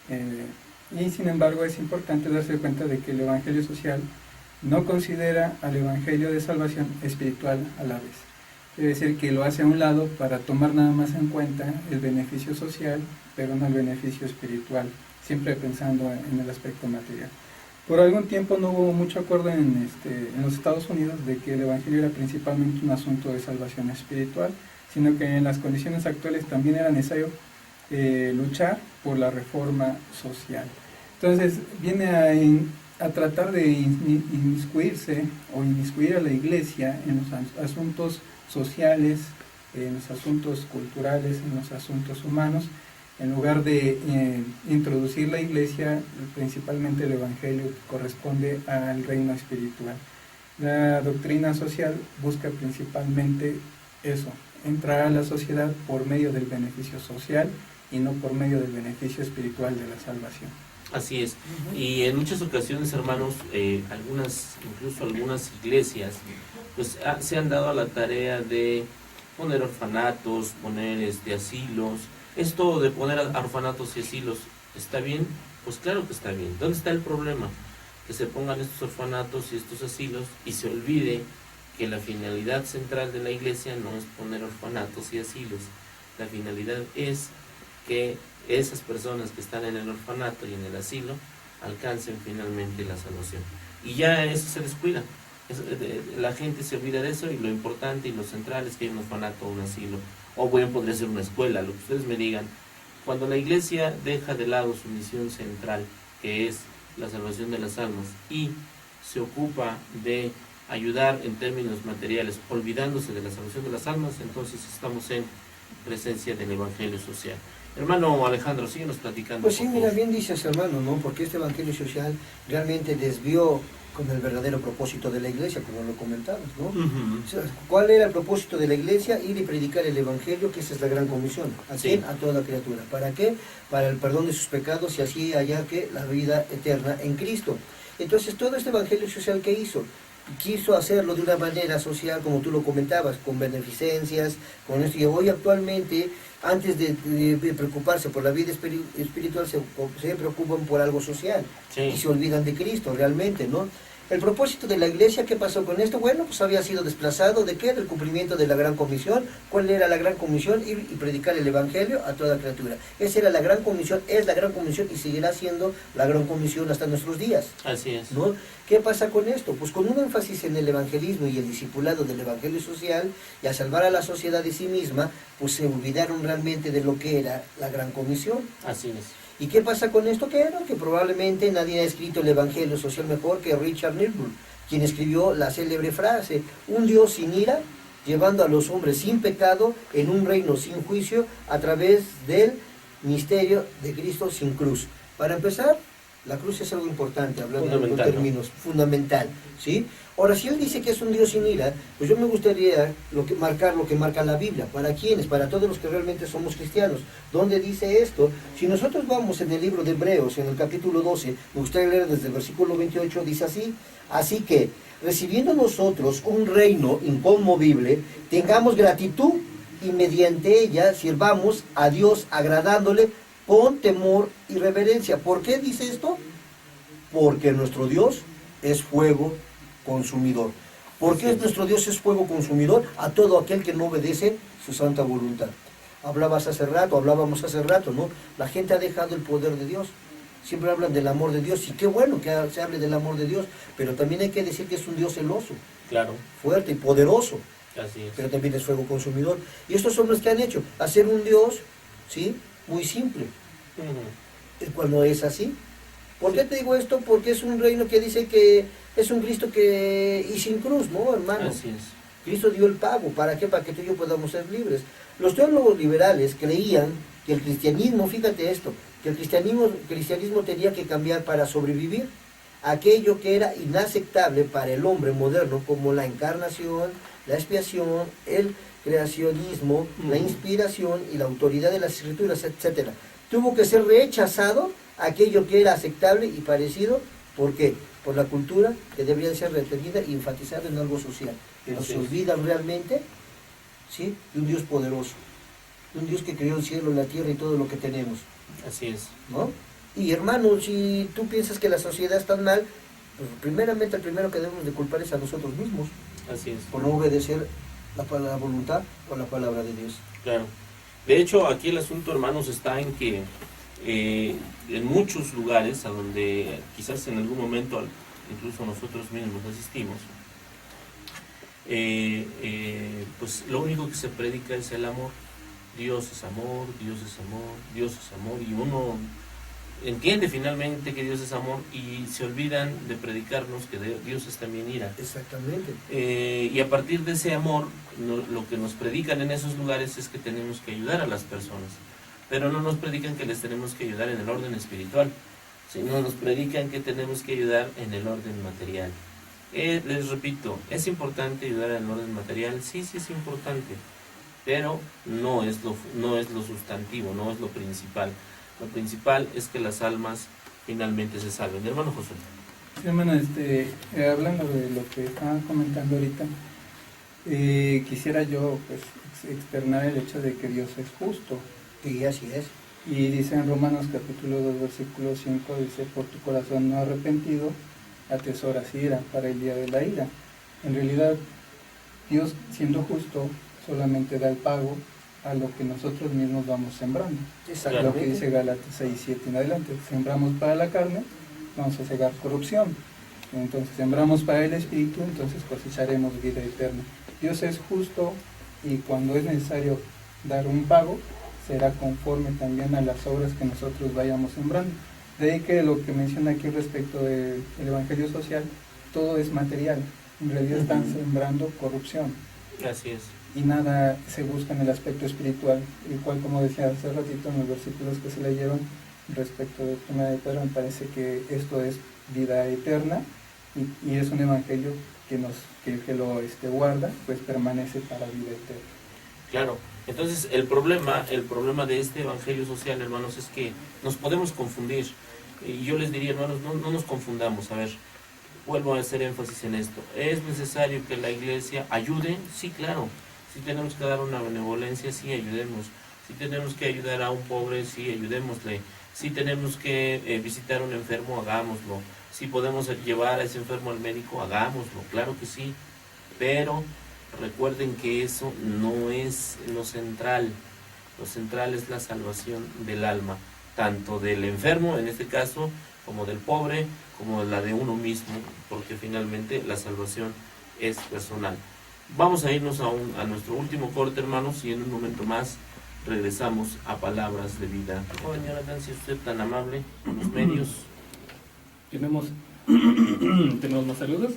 [SPEAKER 3] Y sin embargo es importante darse cuenta de que el Evangelio Social no considera al Evangelio de salvación espiritual a la vez. Es decir, que lo hace a un lado para tomar nada más en cuenta el beneficio social, pero no el beneficio espiritual, siempre pensando en el aspecto material. Por algún tiempo no hubo mucho acuerdo en los Estados Unidos de que el Evangelio era principalmente un asunto de salvación espiritual, sino que en las condiciones actuales también era necesario luchar por la reforma social. Entonces viene a tratar de inmiscuirse o inmiscuir a la iglesia en los asuntos sociales, en los asuntos culturales, en los asuntos humanos, en lugar de introducir la iglesia, principalmente el evangelio que corresponde al reino espiritual. La doctrina social busca principalmente eso, entrar a la sociedad por medio del beneficio social y no por medio del beneficio espiritual de la salvación.
[SPEAKER 2] Así es. Y en muchas ocasiones, hermanos, incluso algunas iglesias, pues se han dado a la tarea de poner orfanatos, poner asilos. Esto de poner orfanatos y asilos, ¿está bien? Pues claro que está bien. ¿Dónde está el problema? Que se pongan estos orfanatos y estos asilos y se olvide que la finalidad central de la iglesia no es poner orfanatos y asilos. La finalidad es que esas personas que están en el orfanato y en el asilo alcancen finalmente la salvación. Y ya eso se descuida. La gente se olvida de eso y lo importante y lo central es que hay un orfanato o un asilo. O bien podría ser una escuela, lo que ustedes me digan. Cuando la iglesia deja de lado su misión central, que es la salvación de las almas, y se ocupa de ayudar en términos materiales, olvidándose de la salvación de las almas, entonces estamos en presencia del Evangelio social. Hermano Alejandro, síguenos platicando.
[SPEAKER 4] Pues sí,
[SPEAKER 2] por
[SPEAKER 4] mira,
[SPEAKER 2] favor.
[SPEAKER 4] bien dices, hermano, ¿no? Porque este evangelio social realmente desvió con el verdadero propósito de la iglesia, como lo comentabas, ¿no?
[SPEAKER 2] Ujú.
[SPEAKER 4] O sea, ¿cuál era el propósito de la iglesia? Ir y predicar el evangelio, que esa es la gran comisión. ¿A
[SPEAKER 2] Sí.
[SPEAKER 4] quién? A toda criatura. ¿Para qué? Para el perdón de sus pecados y así hallar que la vida eterna en Cristo. Entonces, todo este evangelio social que hizo, quiso hacerlo de una manera social, como tú lo comentabas, con beneficencias, con esto. Y hoy actualmente, antes de preocuparse por la vida espiritual, se preocupan por algo social.
[SPEAKER 2] Sí.
[SPEAKER 4] Y se olvidan de Cristo realmente, ¿no? El propósito de la iglesia, ¿qué pasó con esto? Bueno, pues había sido desplazado, ¿de qué? Del cumplimiento de la gran comisión. ¿Cuál era la gran comisión? Ir y predicar el evangelio a toda criatura. Esa era la gran comisión, es la gran comisión y seguirá siendo la gran comisión hasta nuestros días,
[SPEAKER 2] Así es.
[SPEAKER 4] ¿no? ¿Qué pasa con esto? Pues con un énfasis en el evangelismo y el discipulado del evangelio social y a salvar a la sociedad de sí misma, pues se olvidaron realmente de lo que era la gran comisión.
[SPEAKER 2] Así es.
[SPEAKER 4] ¿Y qué pasa con esto? Que probablemente nadie ha escrito el evangelio social mejor que Richard Niebuhr, quien escribió la célebre frase: un Dios sin ira, llevando a los hombres sin pecado en un reino sin juicio a través del misterio de Cristo sin cruz. Para empezar, la cruz es algo importante, hablando en
[SPEAKER 2] Fundamental,
[SPEAKER 4] términos fundamental, ¿sí? Ahora, si él dice que es un Dios sin ira, pues yo me gustaría marcar lo que marca la Biblia. ¿Para quiénes? Para todos los que realmente somos cristianos. ¿Dónde dice esto? Si nosotros vamos en el libro de Hebreos, en el capítulo 12, me gustaría leer desde el versículo 28, dice así: así que, recibiendo nosotros un reino inconmovible, tengamos gratitud y mediante ella sirvamos a Dios agradándole con temor y reverencia. ¿Por qué dice esto? Porque nuestro Dios es fuego consumidor. ¿Por qué nuestro Dios es fuego consumidor? A todo aquel que no obedece su santa voluntad. Hablábamos hace rato, ¿no? La gente ha dejado el poder de Dios. Siempre hablan del amor de Dios, y qué bueno que se hable del amor de Dios, pero también hay que decir que es un Dios celoso,
[SPEAKER 2] Claro.
[SPEAKER 4] fuerte y poderoso,
[SPEAKER 2] Así es.
[SPEAKER 4] pero también es fuego consumidor. Y estos son los que han hecho, hacer un Dios, ¿sí?, muy simple.
[SPEAKER 2] Ujú.
[SPEAKER 4] Cuando es así. ¿Por qué te digo esto? Porque es un reino que dice que es un Cristo y sin cruz, ¿no, hermano?
[SPEAKER 2] Así es.
[SPEAKER 4] Cristo dio el pago. ¿Para qué? Para que tú y yo podamos ser libres. Los teólogos liberales creían que el cristianismo, fíjate esto, que el cristianismo tenía que cambiar para sobrevivir. Aquello que era inaceptable para el hombre moderno, como la encarnación, la expiación, el creacionismo, la inspiración y la autoridad de las escrituras, etc. Tuvo que ser rechazado aquello que era aceptable y parecido. ¿Por qué? Por la cultura, que debería ser retenida y enfatizada en algo social. Pero
[SPEAKER 2] Así
[SPEAKER 4] se
[SPEAKER 2] es.
[SPEAKER 4] olvidan realmente, ¿sí?, de un Dios poderoso, de un Dios que creó el cielo, la tierra y todo lo que tenemos,
[SPEAKER 2] Así es.
[SPEAKER 4] ¿no? Y hermano, si tú piensas que la sociedad está mal, pues primeramente el primero que debemos de culpar es a nosotros mismos,
[SPEAKER 2] Así es.
[SPEAKER 4] por no obedecer la voluntad o la palabra de Dios.
[SPEAKER 2] Claro. De hecho, aquí el asunto, hermanos, está en que en muchos lugares a donde quizás en algún momento incluso nosotros mismos asistimos, pues lo único que se predica es el amor. Dios es amor, Dios es amor, Dios es amor, y uno entiende finalmente que Dios es amor y se olvidan de predicarnos que Dios es también ira.
[SPEAKER 4] Exactamente.
[SPEAKER 2] Y a partir de ese amor, lo que nos predican en esos lugares es que tenemos que ayudar a las personas, pero no nos predican que les tenemos que ayudar en el orden espiritual, sino nos predican que tenemos que ayudar en el orden material. Les repito, ¿es importante ayudar en el orden material? Sí, sí es importante, pero no es lo sustantivo, no es lo principal. Lo principal es que las almas finalmente se salven. Hermano José.
[SPEAKER 3] Sí, hermano, hablando de lo que estaban comentando ahorita, quisiera yo pues externar el hecho de que Dios es justo.
[SPEAKER 4] Y así es.
[SPEAKER 3] Y dice en Romanos capítulo 2, versículo 5, dice: por tu corazón no arrepentido, atesoras ira para el día de la ira. En realidad, Dios, siendo justo, solamente da el pago a lo que nosotros mismos vamos sembrando. Lo que dice Gálatas 6, 7 en adelante: sembramos para la carne, vamos a cegar corrupción. Entonces sembramos para el espíritu, entonces cosecharemos vida eterna. Dios es justo, y cuando es necesario dar un pago, será conforme también a las obras que nosotros vayamos sembrando. De ahí que lo que menciona aquí respecto del evangelio social, todo es material. En realidad están sembrando corrupción
[SPEAKER 2] Así es.
[SPEAKER 3] y nada se busca en el aspecto espiritual, el cual, como decía hace ratito en los versículos que se leyeron respecto del tema de Pedro, me parece que esto es vida eterna y es un evangelio que lo guarda, pues permanece para vida eterna.
[SPEAKER 2] Claro. Entonces, el problema de este evangelio social, hermanos, es que nos podemos confundir. Y yo les diría, hermanos, no nos confundamos. A ver, vuelvo a hacer énfasis en esto. ¿Es necesario que la iglesia ayude? Sí, claro. Si tenemos que dar una benevolencia, sí, ayudemos. Si tenemos que ayudar a un pobre, sí, ayudémosle. Si tenemos que visitar a un enfermo, hagámoslo. Si podemos llevar a ese enfermo al médico, hagámoslo. Claro que sí. Pero recuerden que eso no es lo central. Lo central es la salvación del alma, tanto del enfermo, en este caso, como del pobre, como la de uno mismo, porque finalmente la salvación es personal. Vamos a irnos a nuestro último corte, hermanos, y en un momento más regresamos a Palabras de Vida. Joven Jonathan, si usted tan amable con los medios.
[SPEAKER 1] Tenemos más saludos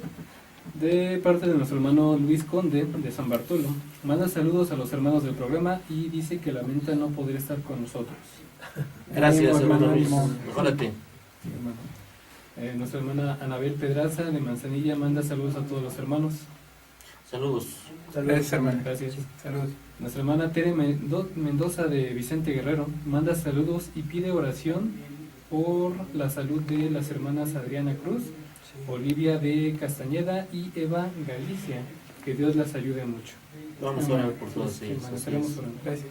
[SPEAKER 1] de parte de nuestro hermano Luis Conde de San Bartolo. Manda saludos a los hermanos del programa y dice que lamenta no poder estar con nosotros.
[SPEAKER 2] Gracias,
[SPEAKER 3] Ánimo,
[SPEAKER 2] hermano Luis.
[SPEAKER 3] ánimo.
[SPEAKER 2] Mejórate.
[SPEAKER 1] Sí, hermano. Nuestra hermana Anabel Pedraza de Manzanilla manda saludos a todos los hermanos.
[SPEAKER 2] Saludos.
[SPEAKER 3] Gracias, hermano.
[SPEAKER 1] Gracias.
[SPEAKER 3] Saludos.
[SPEAKER 1] Nuestra hermana Tere Mendoza de Vicente Guerrero manda saludos y pide oración por la salud de las hermanas Adriana Cruz, Olivia de Castañeda y Eva Galicia. Que Dios las ayude mucho.
[SPEAKER 2] Vamos a orar por todos
[SPEAKER 1] Sí,
[SPEAKER 2] ellos.
[SPEAKER 1] hermano,
[SPEAKER 2] Así
[SPEAKER 1] estaremos
[SPEAKER 2] es.
[SPEAKER 1] orando. Gracias.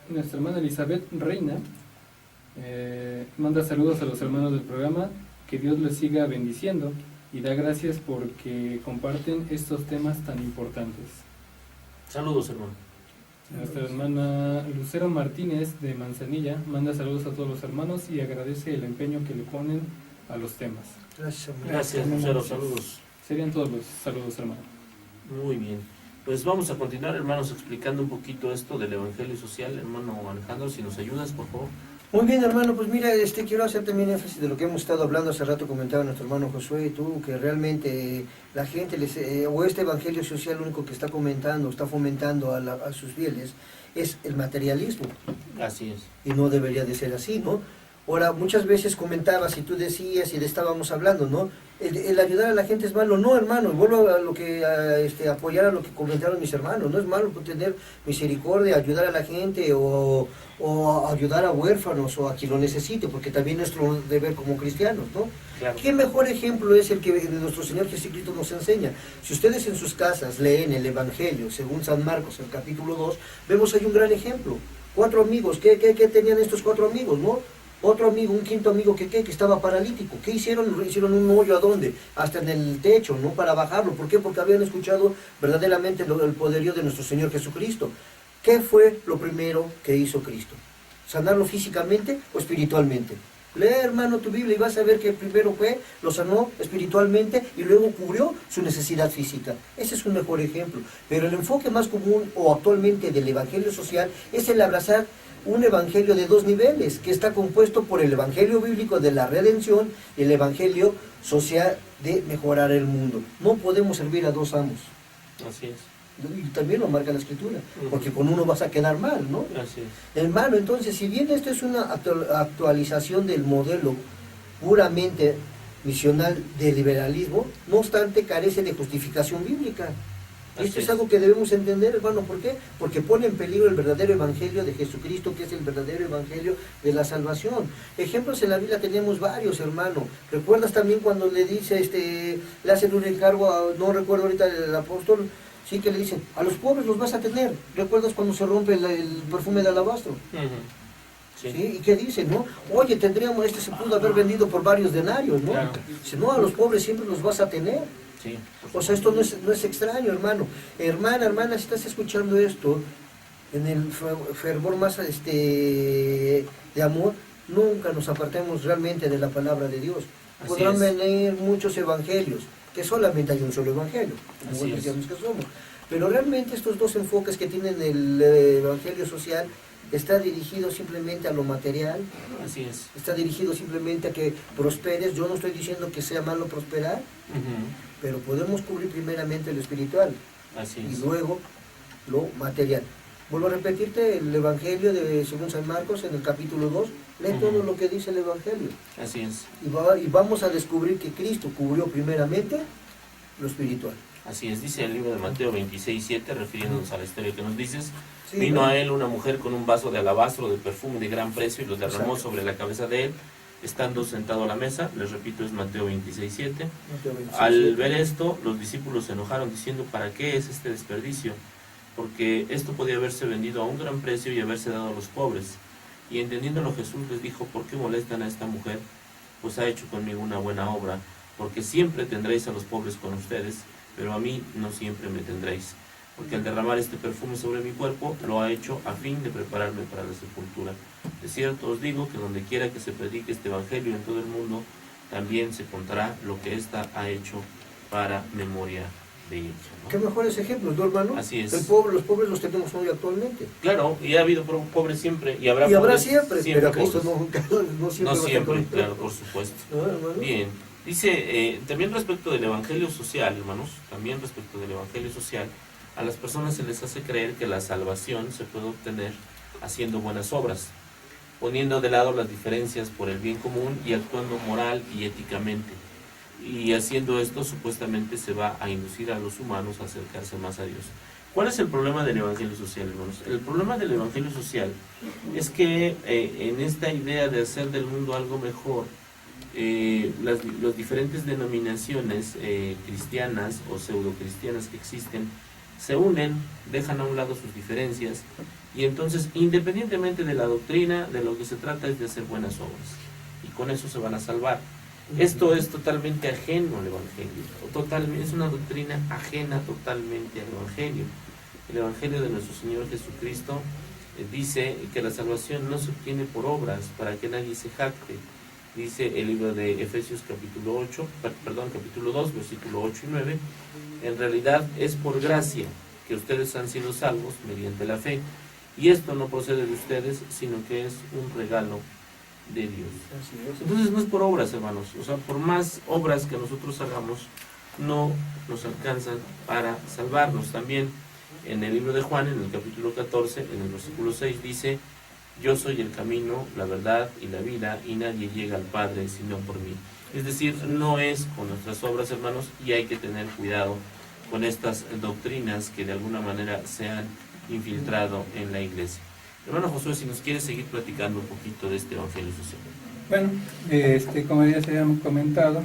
[SPEAKER 1] Nuestra hermana Elizabeth Reina manda saludos a los hermanos del programa. Que Dios les siga bendiciendo y da gracias porque comparten estos temas tan importantes.
[SPEAKER 2] Saludos, hermano.
[SPEAKER 1] Nuestra hermana Lucero Martínez de Manzanilla manda saludos a todos los hermanos y agradece el empeño que le ponen a los temas.
[SPEAKER 4] Gracias, hermano.
[SPEAKER 2] Gracias, Lucero. Saludos.
[SPEAKER 1] Serían todos los saludos, hermano.
[SPEAKER 2] Muy bien. Pues vamos a continuar, hermanos, explicando un poquito esto del Evangelio Social. Hermano Alejandro, si nos ayudas, por favor.
[SPEAKER 4] Muy bien, hermano, pues mira, quiero hacer también énfasis de lo que hemos estado hablando hace rato, comentaba nuestro hermano Josué y tú, que realmente la gente, o este evangelio social, lo único que está comentando, está fomentando a sus fieles, es el materialismo,
[SPEAKER 2] Así es.
[SPEAKER 4] y no debería de ser así, ¿no? Ahora, muchas veces comentabas y tú decías y le estábamos hablando, ¿no? El ayudar a la gente es malo. No, hermano, vuelvo a lo que apoyar a lo que comentaron mis hermanos. No es malo tener misericordia, ayudar a la gente o ayudar a huérfanos o a quien lo necesite, porque también es nuestro deber como cristianos, ¿no?
[SPEAKER 2] Claro.
[SPEAKER 4] ¿Qué mejor ejemplo es el que nuestro Señor Jesucristo nos enseña? Si ustedes en sus casas leen el Evangelio, según San Marcos, el capítulo 2, vemos ahí un gran ejemplo. 4 amigos, ¿qué tenían estos 4 amigos, no? Otro amigo, un quinto amigo que estaba paralítico. ¿Qué hicieron? Hicieron un hoyo, ¿a dónde? Hasta en el techo, ¿no? Para bajarlo. ¿Por qué? Porque habían escuchado verdaderamente el poderío de nuestro Señor Jesucristo. ¿Qué fue lo primero que hizo Cristo? ¿Sanarlo físicamente o espiritualmente? Lee, hermano, tu Biblia y vas a ver que primero lo sanó espiritualmente y luego cubrió su necesidad física. Ese es un mejor ejemplo. Pero el enfoque más común o actualmente del evangelio social es el abrazar un evangelio de 2 niveles, que está compuesto por el evangelio bíblico de la redención y el evangelio social de mejorar el mundo. No podemos servir a 2 amos.
[SPEAKER 2] Así es.
[SPEAKER 4] Y también lo marca la Escritura, porque con uno vas a quedar mal, ¿no?
[SPEAKER 2] Así es.
[SPEAKER 4] Hermano, entonces, si bien esto es una actualización del modelo puramente misional del liberalismo, no obstante carece de justificación bíblica. Esto es algo que debemos entender, hermano. ¿Por qué? Porque pone en peligro el verdadero evangelio de Jesucristo, que es el verdadero evangelio de la salvación. Ejemplos en la Biblia tenemos varios, hermano. ¿Recuerdas también cuando le dice, le hacen un encargo, no recuerdo ahorita el apóstol, sí, que le dicen, a los pobres los vas a tener? ¿Recuerdas cuando se rompe el perfume de alabastro?
[SPEAKER 2] Sí.
[SPEAKER 4] ¿Sí? ¿Y qué dice, no? Oye, se pudo haber vendido por varios denarios, ¿no?
[SPEAKER 1] Claro.
[SPEAKER 4] Dice, no, a los pobres siempre los vas a tener.
[SPEAKER 2] Sí.
[SPEAKER 4] O sea, esto no es extraño, hermano. Hermana, si estás escuchando esto, en el fervor más de amor, nunca nos apartemos realmente de la palabra de Dios.
[SPEAKER 2] Así
[SPEAKER 4] Podrán
[SPEAKER 2] es.
[SPEAKER 4] venir muchos evangelios, que solamente hay un solo evangelio, como
[SPEAKER 2] Así es.
[SPEAKER 4] cristianos que somos. Pero realmente estos 2 enfoques que tienen el evangelio social está dirigido simplemente a lo material,
[SPEAKER 2] Así es.
[SPEAKER 4] está dirigido simplemente a que prosperes. Yo no estoy diciendo que sea malo prosperar,
[SPEAKER 2] Ujú.
[SPEAKER 4] pero podemos cubrir primeramente lo espiritual
[SPEAKER 2] Así
[SPEAKER 4] y
[SPEAKER 2] es.
[SPEAKER 4] luego lo material. Vuelvo a repetirte el Evangelio de según San Marcos en el capítulo 2, lee
[SPEAKER 2] Ujú.
[SPEAKER 4] todo lo que dice el Evangelio
[SPEAKER 2] Así es.
[SPEAKER 4] y vamos a descubrir que Cristo cubrió primeramente lo espiritual.
[SPEAKER 2] Así es. Dice el libro de Mateo 26:7, refiriéndonos a la historia que nos dices.
[SPEAKER 4] Sí,
[SPEAKER 2] Vino
[SPEAKER 4] ¿no?
[SPEAKER 2] a él una mujer con un vaso de alabastro de perfume de gran precio y lo derramó
[SPEAKER 4] Exacto.
[SPEAKER 2] sobre la cabeza de él, estando sentado a la mesa. Les repito, es Mateo 26:7.
[SPEAKER 4] Mateo 26,
[SPEAKER 2] Al
[SPEAKER 4] 7.
[SPEAKER 2] ver esto, los discípulos se enojaron diciendo, ¿para qué es este desperdicio? Porque esto podía haberse vendido a un gran precio y haberse dado a los pobres. Y entendiéndolo Jesús les dijo, ¿por qué molestan a esta mujer? Pues ha hecho conmigo una buena obra, porque siempre tendréis a los pobres con ustedes, pero a mí no siempre me tendréis. Porque al derramar este perfume sobre mi cuerpo, lo ha hecho a fin de prepararme para la sepultura. De cierto os digo que donde quiera que se predique este evangelio en todo el mundo, también se contará lo que ésta ha hecho para memoria de ella, ¿no?
[SPEAKER 4] ¿Qué mejores ejemplos, no, hermano?
[SPEAKER 2] Así es.
[SPEAKER 4] Los pobres los tenemos hoy actualmente.
[SPEAKER 2] Claro, y ha habido pobres siempre, y habrá
[SPEAKER 4] Y habrá
[SPEAKER 2] pobres
[SPEAKER 4] siempre, pero Cristo
[SPEAKER 2] pobres.
[SPEAKER 4] no siempre
[SPEAKER 2] No
[SPEAKER 4] va a estar
[SPEAKER 2] siempre,
[SPEAKER 4] con
[SPEAKER 2] claro, por supuesto.
[SPEAKER 4] ¿no, hermano?
[SPEAKER 2] Bien, dice, también respecto del evangelio social, hermanos, también respecto del evangelio social, a las personas se les hace creer que la salvación se puede obtener haciendo buenas obras, poniendo de lado las diferencias por el bien común y actuando moral y éticamente. Y haciendo esto, supuestamente se va a inducir a los humanos a acercarse más a Dios. ¿Cuál es el problema del evangelio social, hermanos? El problema del evangelio social es que en esta idea de hacer del mundo algo mejor, las diferentes denominaciones cristianas o pseudocristianas que existen se unen, dejan a un lado sus diferencias y entonces, independientemente de la doctrina, de lo que se trata es de hacer buenas obras y con eso se van a salvar. Esto es totalmente ajeno al evangelio, totalmente, es una doctrina ajena totalmente al evangelio. El evangelio de nuestro Señor Jesucristo dice que la salvación no se obtiene por obras para que nadie se jacte. Dice el libro de Efesios capítulo 2, versículo 8 y 9, en realidad es por gracia que ustedes han sido salvos mediante la fe, y esto no procede de ustedes, sino que es un regalo de Dios.
[SPEAKER 4] Así es.
[SPEAKER 2] Entonces no es por obras, hermanos, o sea, por más obras que nosotros hagamos, no nos alcanzan para salvarnos. También en el libro de Juan, en el capítulo 14, en el versículo 6, dice, yo soy el camino, la verdad y la vida, y nadie llega al Padre sino por mí. Es decir, no es con nuestras obras, hermanos, y hay que tener cuidado con estas doctrinas que de alguna manera se han infiltrado en la iglesia. Hermano Josué, si nos quiere seguir platicando un poquito de este evangelio social.
[SPEAKER 3] Bueno, como ya se han comentado,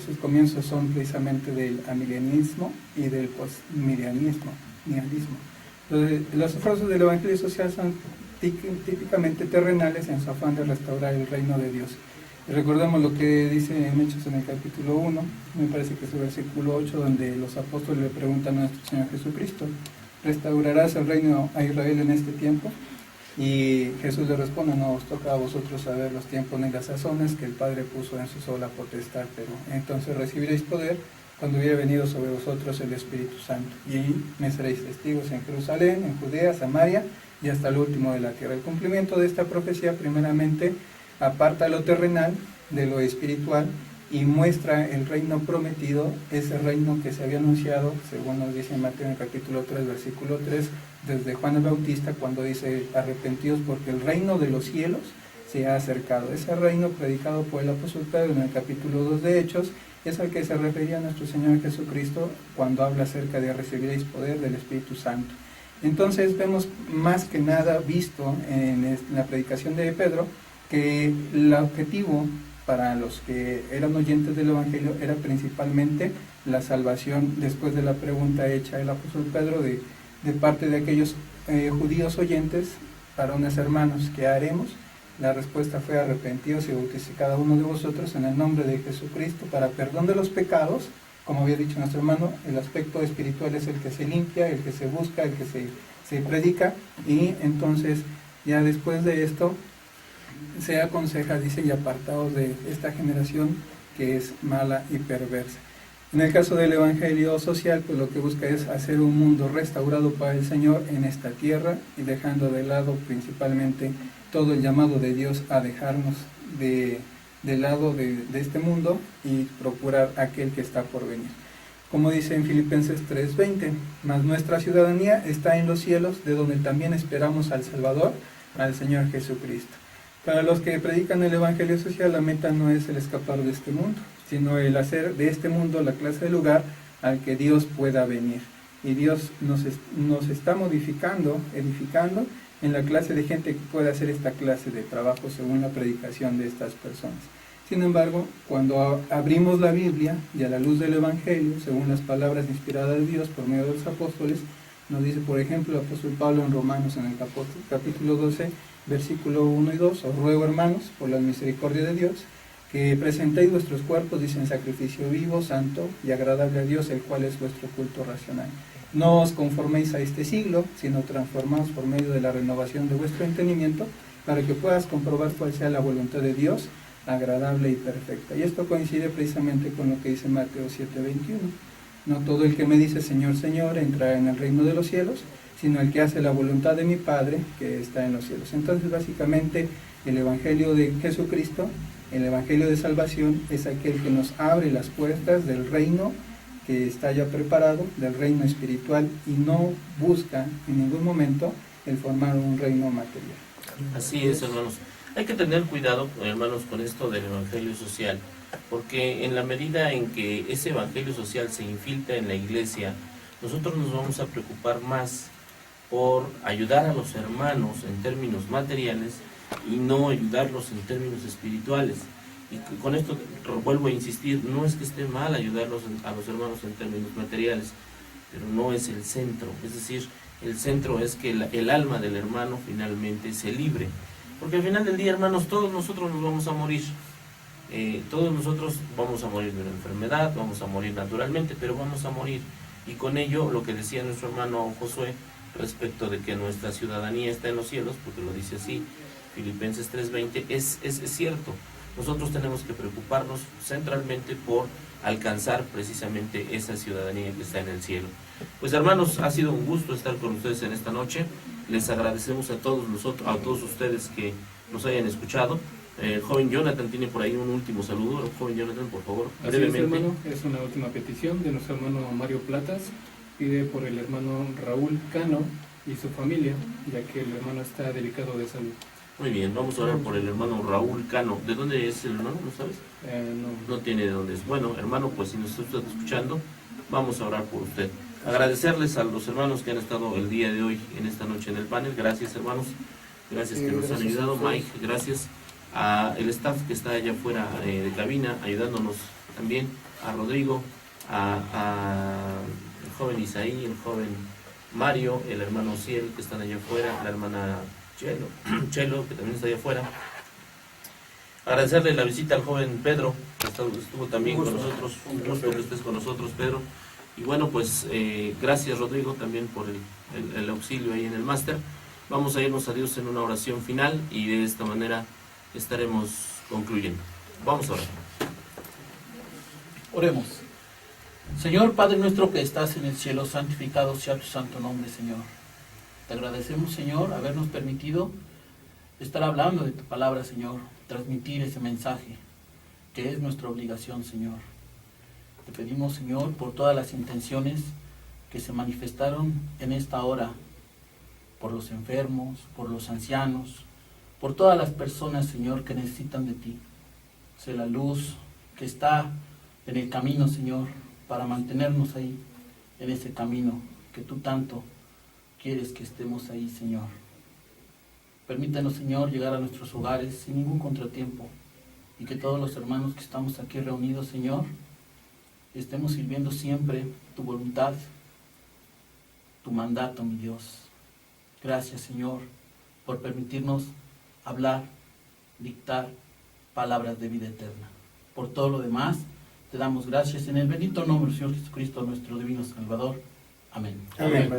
[SPEAKER 3] sus comienzos son precisamente del amilenismo y del postmilianismo. Entonces, los esfuerzos del evangelio social son típicamente terrenales en su afán de restaurar el reino de Dios. Y recordemos lo que dice en Hechos en el capítulo 1, me parece que es el versículo 8, donde los apóstoles le preguntan a nuestro Señor Jesucristo, ¿restaurarás el reino a Israel en este tiempo? Y Jesús le responde, no os toca a vosotros saber los tiempos ni las sazones que el Padre puso en su sola potestad, pero entonces recibiréis poder cuando hubiera venido sobre vosotros el Espíritu Santo. Y me seréis testigos en Jerusalén, en Judea, Samaria y hasta el último de la tierra. El cumplimiento de esta profecía primeramente aparta lo terrenal de lo espiritual y muestra el reino prometido, ese reino que se había anunciado, según nos dice en Mateo en el capítulo 3, versículo 3, desde Juan el Bautista, cuando dice, arrepentidos porque el reino de los cielos se ha acercado. Ese reino predicado por el apóstol Pedro en el capítulo 2 de Hechos, es al que se refería nuestro Señor Jesucristo cuando habla acerca de recibiréis poder del Espíritu Santo. Entonces vemos más que nada visto en la predicación de Pedro que el objetivo para los que eran oyentes del Evangelio era principalmente la salvación, después de la pregunta hecha el apóstol Pedro de parte de aquellos judíos oyentes, varones hermanos, ¿qué haremos? La respuesta fue arrepentidos y bautizados cada uno de vosotros en el nombre de Jesucristo para perdón de los pecados. Como había dicho nuestro hermano, el aspecto espiritual es el que se limpia, el que se busca, el que se predica, y entonces ya después de esto se aconseja, dice, y apartados de esta generación que es mala y perversa. En el caso del Evangelio social, pues lo que busca es hacer un mundo restaurado para el Señor en esta tierra y dejando de lado principalmente todo el llamado de Dios a dejarnos del lado de este mundo y procurar aquel que está por venir. Como dice en Filipenses 3:20, mas nuestra ciudadanía está en los cielos, de donde también esperamos al Salvador, al Señor Jesucristo. Para los que predican el Evangelio social, la meta no es el escapar de este mundo, sino el hacer de este mundo la clase de lugar al que Dios pueda venir. Y Dios nos está edificando en la clase de gente que puede hacer esta clase de trabajo según la predicación de estas personas. Sin embargo, cuando abrimos la Biblia y a la luz del Evangelio, según las palabras inspiradas de Dios por medio de los apóstoles, nos dice, por ejemplo, el apóstol Pablo en Romanos, en el capítulo 12, versículo 1 y 2, os ruego, hermanos, por la misericordia de Dios, que presentéis vuestros cuerpos, dice, en sacrificio vivo, santo y agradable a Dios, el cual es vuestro culto racional. No os conforméis a este siglo, sino transformaos por medio de la renovación de vuestro entendimiento, para que puedas comprobar cuál sea la voluntad de Dios, agradable y perfecta. Y esto coincide precisamente con lo que dice Mateo 7:21. No todo el que me dice Señor, Señor, entrará en el reino de los cielos, sino el que hace la voluntad de mi Padre que está en los cielos. Entonces, básicamente, el Evangelio de Jesucristo, el Evangelio de salvación, es aquel que nos abre las puertas del reino que está ya preparado, del reino espiritual, y no busca en ningún momento el formar un reino material.
[SPEAKER 2] Así es, hermanos. Hay que tener cuidado, hermanos, con esto del evangelio social, porque en la medida en que ese evangelio social se infiltra en la iglesia, nosotros nos vamos a preocupar más por ayudar a los hermanos en términos materiales y no ayudarlos en términos espirituales. Y con esto vuelvo a insistir, no es que esté mal ayudarlos a los hermanos en términos materiales, pero no es el centro. Es decir, el centro es que el alma del hermano finalmente se libre. Porque al final del día, hermanos, todos nosotros nos vamos a morir. Todos nosotros vamos a morir de una enfermedad, vamos a morir naturalmente, pero vamos a morir. Y con ello, lo que decía nuestro hermano Josué, respecto de que nuestra ciudadanía está en los cielos, porque lo dice así, Filipenses 3:20, es cierto. Nosotros tenemos que preocuparnos centralmente por alcanzar precisamente esa ciudadanía que está en el cielo. Pues hermanos, ha sido un gusto estar con ustedes en esta noche. Les agradecemos a todos ustedes que nos hayan escuchado. El joven Jonathan tiene por ahí un último saludo. El joven Jonathan, por favor,
[SPEAKER 1] Así es, hermano, es una última petición de nuestro hermano Mario Platas. Pide por el hermano Raúl Cano y su familia, ya que el hermano está delicado de salud.
[SPEAKER 2] Muy bien, vamos a orar por el hermano Raúl Cano. ¿De dónde es el hermano? ¿No sabes? No tiene de dónde es. Bueno, hermano, pues si nos está usted escuchando, vamos a orar por usted. Agradecerles a los hermanos que han estado el día de hoy, en esta noche en el panel. Gracias, hermanos. Gracias que nos han ayudado. Mike, gracias. A el staff que está allá afuera de cabina, ayudándonos también. A Rodrigo, a el joven Isaí, el joven Mario, el hermano Ciel, que están allá afuera, la hermana Chelo, que también está allá afuera. Agradecerle la visita al joven Pedro, que estuvo también con nosotros. Un gusto que estés con nosotros, Pedro. Y bueno, pues gracias, Rodrigo, también por el auxilio ahí en el máster. Vamos a irnos a Dios en una oración final y de esta manera estaremos concluyendo. Vamos a orar.
[SPEAKER 6] Oremos. Señor Padre nuestro que estás en el cielo, santificado sea tu santo nombre, Señor. Te agradecemos, Señor, habernos permitido estar hablando de tu palabra, Señor, transmitir ese mensaje, que es nuestra obligación, Señor. Te pedimos, Señor, por todas las intenciones que se manifestaron en esta hora, por los enfermos, por los ancianos, por todas las personas, Señor, que necesitan de ti. Sé la luz que está en el camino, Señor, para mantenernos ahí, en ese camino que tú tanto quieres que estemos ahí, Señor. Permítanos, Señor, llegar a nuestros hogares sin ningún contratiempo y que todos los hermanos que estamos aquí reunidos, Señor, estemos sirviendo siempre tu voluntad, tu mandato, mi Dios. Gracias, Señor, por permitirnos hablar, dictar palabras de vida eterna. Por todo lo demás, te damos gracias en el bendito nombre del Señor Jesucristo, nuestro divino Salvador. Amén.
[SPEAKER 4] Amén.